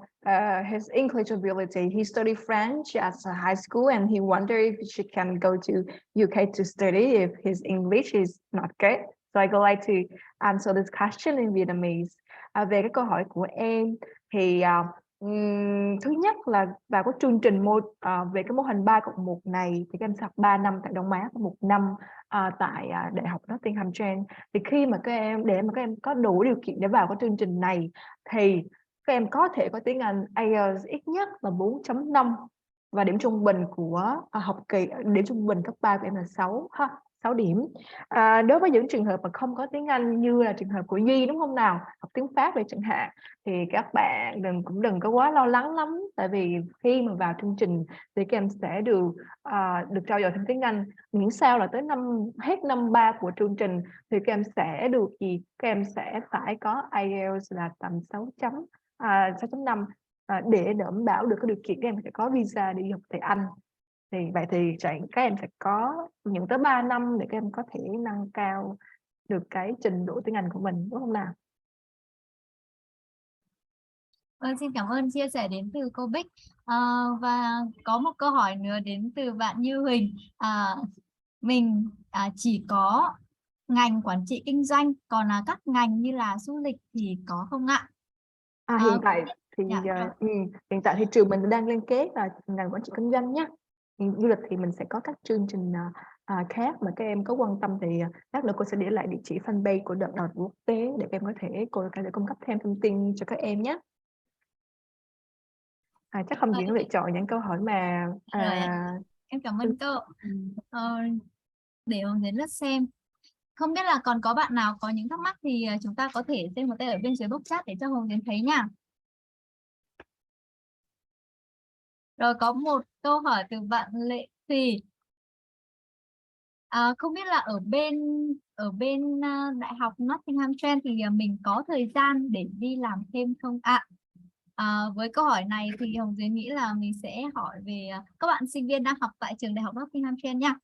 his English ability. He studied French at high school, and he wondered if she can go to UK to study if his English is not good. So I would like to answer this question in Vietnamese. Về cái câu hỏi của em thì thứ nhất là vào cái chương trình về cái mô hình 3+1 này thì các em sẽ học 3 năm tại Đông Á và 1 năm tại Đại học Nottingham Trent. Thì khi mà các em có đủ điều kiện để vào cái chương trình này thì các em có thể có tiếng Anh IELTS ít nhất là 4.5 và điểm trung bình của điểm trung bình cấp 3 của em là 6 điểm. Đối với những trường hợp mà không có tiếng Anh như là trường hợp của Duy đúng không nào, học tiếng Pháp vậy chẳng hạn, thì các bạn đừng có quá lo lắng lắm, tại vì khi mà vào chương trình thì các em sẽ được trau dồi thêm tiếng Anh, miễn sao là tới hết năm 3 của chương trình thì các em sẽ được các em sẽ phải có IELTS là tầm 6.5 để đảm bảo được cái điều kiện các em sẽ có visa đi học tại Anh. Thì vậy thì các em sẽ có những tới 3 năm để các em có thể nâng cao được cái trình độ tiếng Anh của mình, đúng không nào? Xin cảm ơn chia sẻ đến từ cô Bích. Và có một câu hỏi nữa đến từ bạn Như Huỳnh. Mình chỉ có ngành quản trị kinh doanh, còn các ngành như là du lịch thì có không ạ? Hiện tại thì trường mình đang liên kết là ngành quản trị kinh doanh nhé. Du lịch thì mình sẽ có các chương trình khác mà các em có quan tâm thì lát nữa cô sẽ để lại địa chỉ fanpage của Đại học Quốc tế để các em có thể cung cấp thêm thông tin cho các em nhé. Chắc không Diễn lựa chọn những câu hỏi mà em cảm ơn cô. Để Hồng Diến lướt xem. Không biết là còn có bạn nào có những thắc mắc thì chúng ta có thể xem một tay ở bên dưới box chat để cho Hồng Diến thấy nha. Rồi có một câu hỏi từ bạn Lệ Thùy. Không biết là ở bên Đại học Nottingham Trent thì mình có thời gian để đi làm thêm không ạ? Với câu hỏi này thì Hồng Diến nghĩ là mình sẽ hỏi về các bạn sinh viên đang học tại trường Đại học Nottingham Trent nha.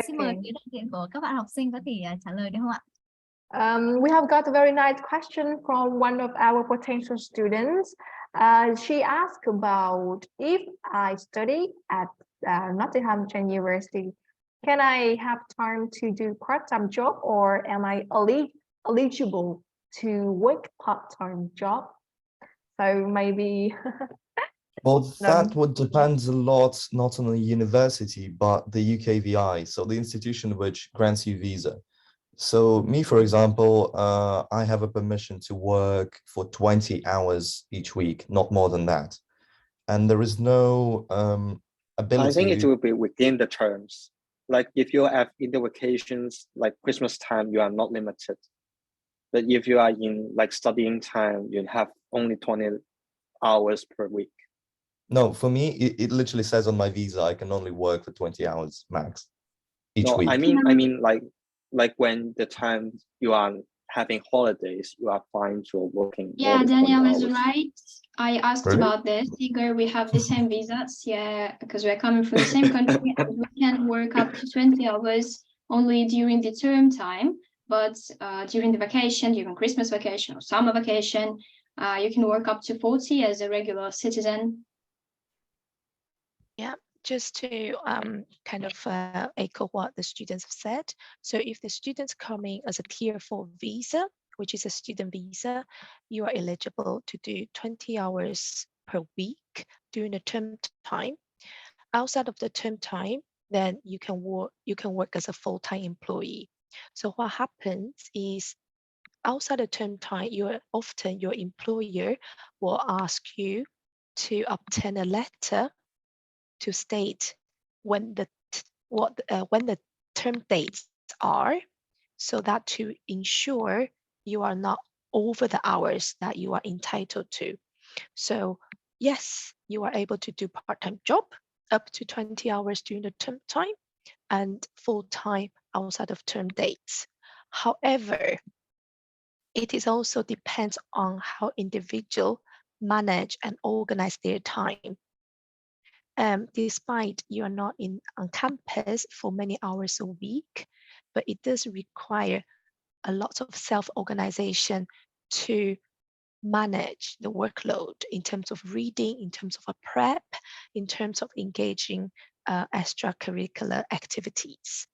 Xin mời phía đại diện của các bạn học sinh có thể trả lời được không ạ? We have got a very nice question from one of our potential students. She asked about if I study at Nottingham Trent University, can I have time to do part-time job, or am I eligible to work part-time job? So maybe well, that would depend a lot, not on the university, but the UKVI, so the institution which grants you visa. So me, for example, I have a permission to work for 20 hours each week, not more than that. And there is no ability. I think it will be within the terms. Like if you have inter vacations, like Christmas time, you are not limited. But if you are in like studying time, you have only 20 hours per week. No, for me, it literally says on my visa I can only work for 20 hours max each week. I mean like when the time you are having holidays, you are fine for working. Yeah, Daniel is right. I asked Really? about this. Igor, we have the same visas, yeah, because we're coming from the same country and we can work up to 20 hours only during the term time, but during the vacation, during Christmas vacation or summer vacation, you can work up to 40 as a regular citizen. Yeah, just to kind of echo what the students have said. So if the student's coming as a tier 4 visa, which is a student visa, you are eligible to do 20 hours per week during the term time. Outside of the term time, then you can work as a full-time employee. So what happens is outside the term time, your employer will ask you to obtain a letter to state when the term dates are, so that to ensure you are not over the hours that you are entitled to. So yes, you are able to do part-time job up to 20 hours during the term time and full-time outside of term dates. However, it is also depends on how individual manage and organize their time. Despite you are not on campus for many hours a week, but it does require a lot of self-organization to manage the workload in terms of reading, in terms of a prep, in terms of engaging extracurricular activities.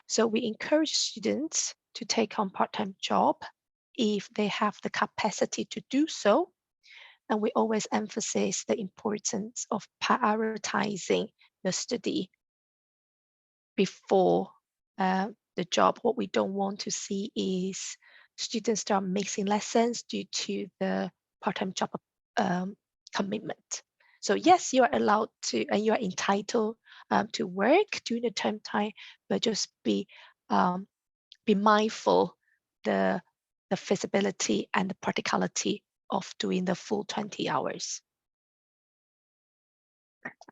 So we encourage students to take on part-time job if they have the capacity to do so. And we always emphasize the importance of prioritizing the study before the job. What we don't want to see is students start mixing lessons due to the part-time job commitment. So yes, you are allowed to, and you are entitled to work during the term time, but just be mindful the feasibility and the practicality of doing the full 20 hours.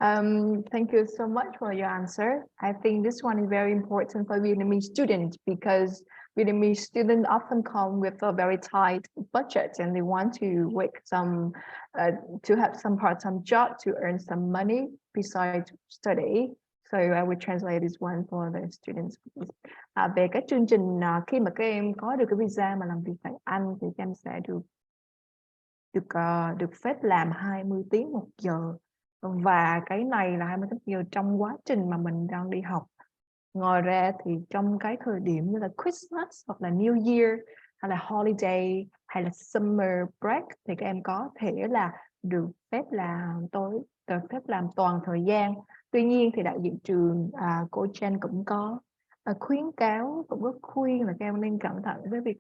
Thank you so much for your answer. I think this one is very important for Vietnamese students because Vietnamese students often come with a very tight budget and they want to work to have some part-time job to earn some money besides study. So I will translate this one for the students. Về cái chương trình khi mà các em có được cái visa mà làm việc tại Anh thì các em sẽ được phép làm 20 tiếng một giờ. Và cái này là 20 tiếng một giờ trong quá trình mà mình đang đi học. Ngoài ra thì trong cái thời điểm như là Christmas hoặc là New Year hay là holiday hay là summer break thì các em có thể là được phép làm toàn thời gian. Tuy nhiên thì đại diện trường cô Chen cũng có khuyến cáo, cũng có khuyên là các em nên cẩn thận với việc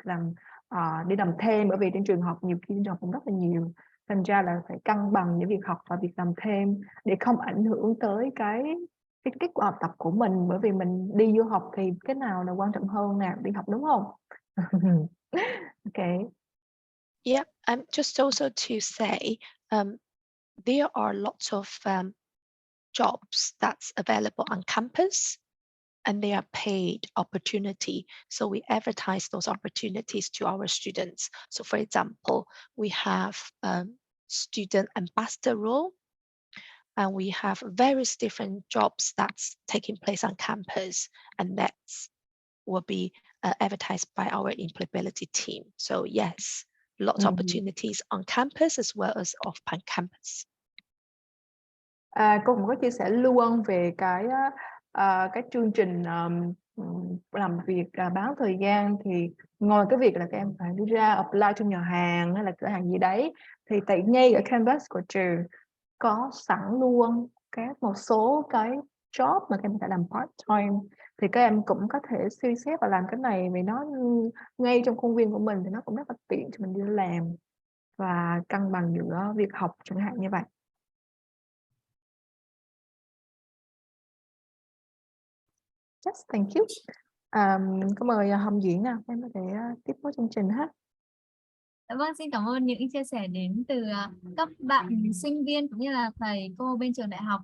đi làm thêm, bởi vì trên trường học nhiều khi học cũng rất là nhiều, thành ra là phải cân bằng những việc học và việc làm thêm để không ảnh hưởng tới cái kết quả học tập của mình, bởi vì mình đi du học thì cái nào là quan trọng hơn nào, đi học đúng không? Okay. Yeah, just also to say, there are lots of jobs that's available on campus and they are paid opportunity. So we advertise those opportunities to our students. So for example, we have student ambassador role, and we have various different jobs that's taking place on campus, and that will be advertised by our employability team. So yes, lots of opportunities on campus as well as off campus. Cô cũng có chia sẻ luôn về cái chương trình làm việc bán thời gian, thì ngoài cái việc là các em phải đi ra apply trong nhà hàng hay là cửa hàng gì đấy, thì tại ngay ở campus của trường có sẵn luôn một số cái job mà các em phải làm part time, thì các em cũng có thể suy xét và làm cái này vì nó ngay trong khuôn viên của mình thì nó cũng rất là tiện cho mình đi làm và cân bằng giữa việc học chẳng hạn như vậy. Yes, thank you. Có mời Hồng Diễn nào, em có thể tiếp nối chương trình ha. Vâng, xin cảm ơn những chia sẻ đến từ các bạn sinh viên cũng như là thầy cô bên trường đại học.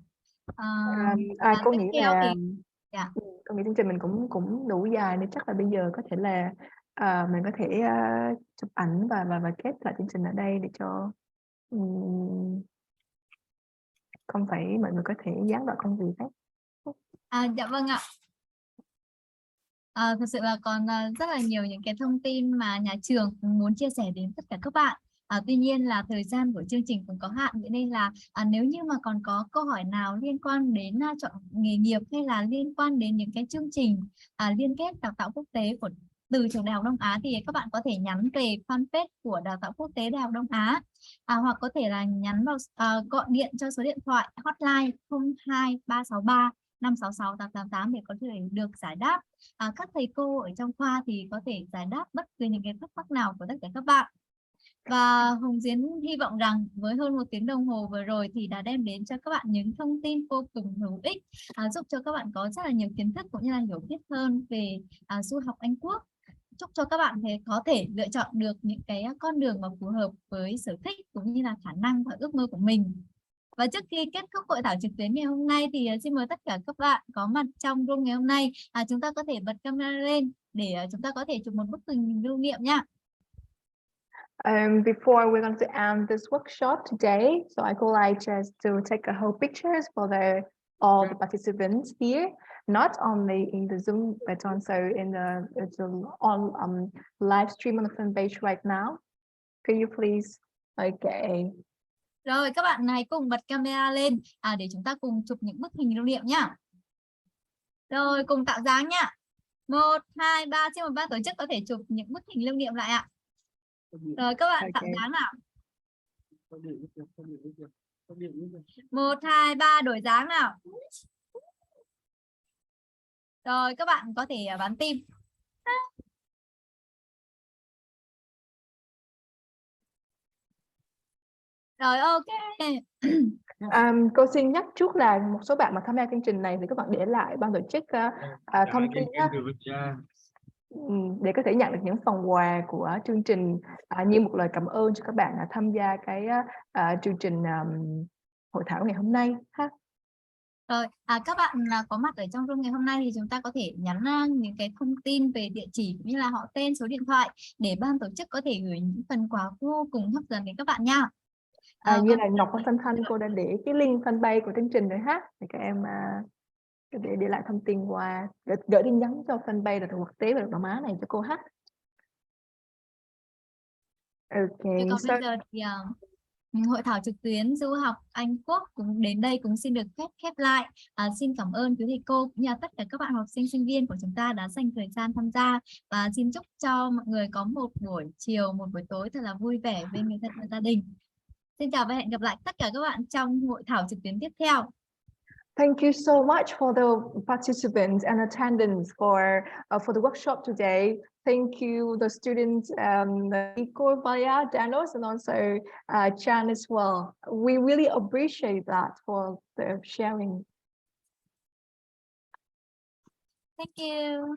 Cô Tiếp nghĩ theo là thì dạ. Con nghĩ chương trình mình cũng đủ dài nên chắc là bây giờ có thể là mình có thể chụp ảnh và kết lại chương trình ở đây để cho không phải mọi người có thể gián đoạn công việc đấy. Dạ vâng ạ. Thật sự là còn rất là nhiều những cái thông tin mà nhà trường muốn chia sẻ đến tất cả các bạn. Tuy nhiên là thời gian của chương trình cũng có hạn, vậy nên là nếu như mà còn có câu hỏi nào liên quan đến chọn nghề nghiệp hay là liên quan đến những cái chương trình liên kết đào tạo quốc tế từ trường Đại học Đông Á thì các bạn có thể nhắn về fanpage của Đào tạo quốc tế Đại học Đông Á, hoặc có thể là nhắn vào gọi điện cho số điện thoại hotline 02363 566 888 để có thể được giải đáp. Các thầy cô ở trong khoa thì có thể giải đáp bất cứ những cái thắc mắc nào của tất cả các bạn. Và Hồng Diến hy vọng rằng với hơn 1 tiếng đồng hồ vừa rồi thì đã đem đến cho các bạn những thông tin vô cùng hữu ích, giúp cho các bạn có rất là nhiều kiến thức cũng như là hiểu biết hơn về du học Anh Quốc. Chúc cho các bạn có thể lựa chọn được những cái con đường mà phù hợp với sở thích cũng như là khả năng và ước mơ của mình. Và trước khi kết thúc hội thảo trực tuyến ngày hôm nay thì xin mời tất cả các bạn có mặt trong room ngày hôm nay, chúng ta có thể bật camera lên để chúng ta có thể chụp một bức hình lưu niệm nha. Before we're going to end this workshop today, so I would like just to take a whole pictures for all the participants here, not only in the Zoom but also in on live stream on the fan page right now. Can you please? Okay. Rồi các bạn hãy cùng bật camera lên để chúng ta cùng chụp những bức hình lưu niệm nhá. Rồi cùng tạo dáng nhá. 1, 2, 3, xin mời ban tổ chức có thể chụp những bức hình lưu niệm lại ạ. Rồi các bạn tạo dáng nào. 1, 2, 3 đổi dáng nào. Rồi các bạn có thể bắn tim. Rồi ok. Cô xin nhắc trước là một số bạn mà tham gia chương trình này thì các bạn để lại ban tổ chức thông tin để có thể nhận được những phần quà của chương trình như một lời cảm ơn cho các bạn tham gia cái chương trình hội thảo ngày hôm nay ha. Rồi, các bạn có mặt ở trong room ngày hôm nay thì chúng ta có thể nhắn những cái thông tin về địa chỉ cũng như là họ tên, số điện thoại để ban tổ chức có thể gửi những phần quà vô cùng hấp dẫn đến các bạn nha. Như là Ngọc và Thanh cô đã để cái link fanpage của chương trình rồi ha, thì các em để lại thông tin qua gửi tin nhắn cho fanpage Đào tạo quốc tế và Đông Á này cho cô ha. Còn bây giờ thì hội thảo trực tuyến du học Anh Quốc cũng đến đây cũng xin được khép lại. Xin cảm ơn quý thầy cô cũng như tất cả các bạn học sinh sinh viên của chúng ta đã dành thời gian tham gia, và xin chúc cho mọi người có một buổi chiều, một buổi tối thật là vui vẻ bên người thân và gia đình. Xin chào và hẹn gặp lại tất cả các bạn trong hội thảo trực tuyến tiếp theo. Thank you so much for the participants and attendance for the workshop today. Thank you, the students, Nico, Maya, Danos, and also Chan as well. We really appreciate that for the sharing. Thank you.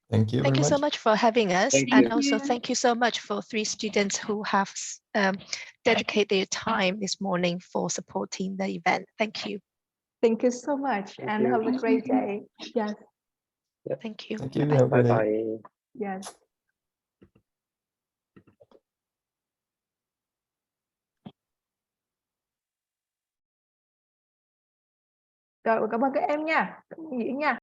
Thank you. Thank you so much for having us. Thank Also thank you so much for 3 students who have dedicated their time this morning for supporting the event. Thank you. Thank you so much and have a great day. Yes. Thank you. Thank you. Bye bye. Yes. Rồi, cảm ơn các em nha. Cảm ơn Diễn nha.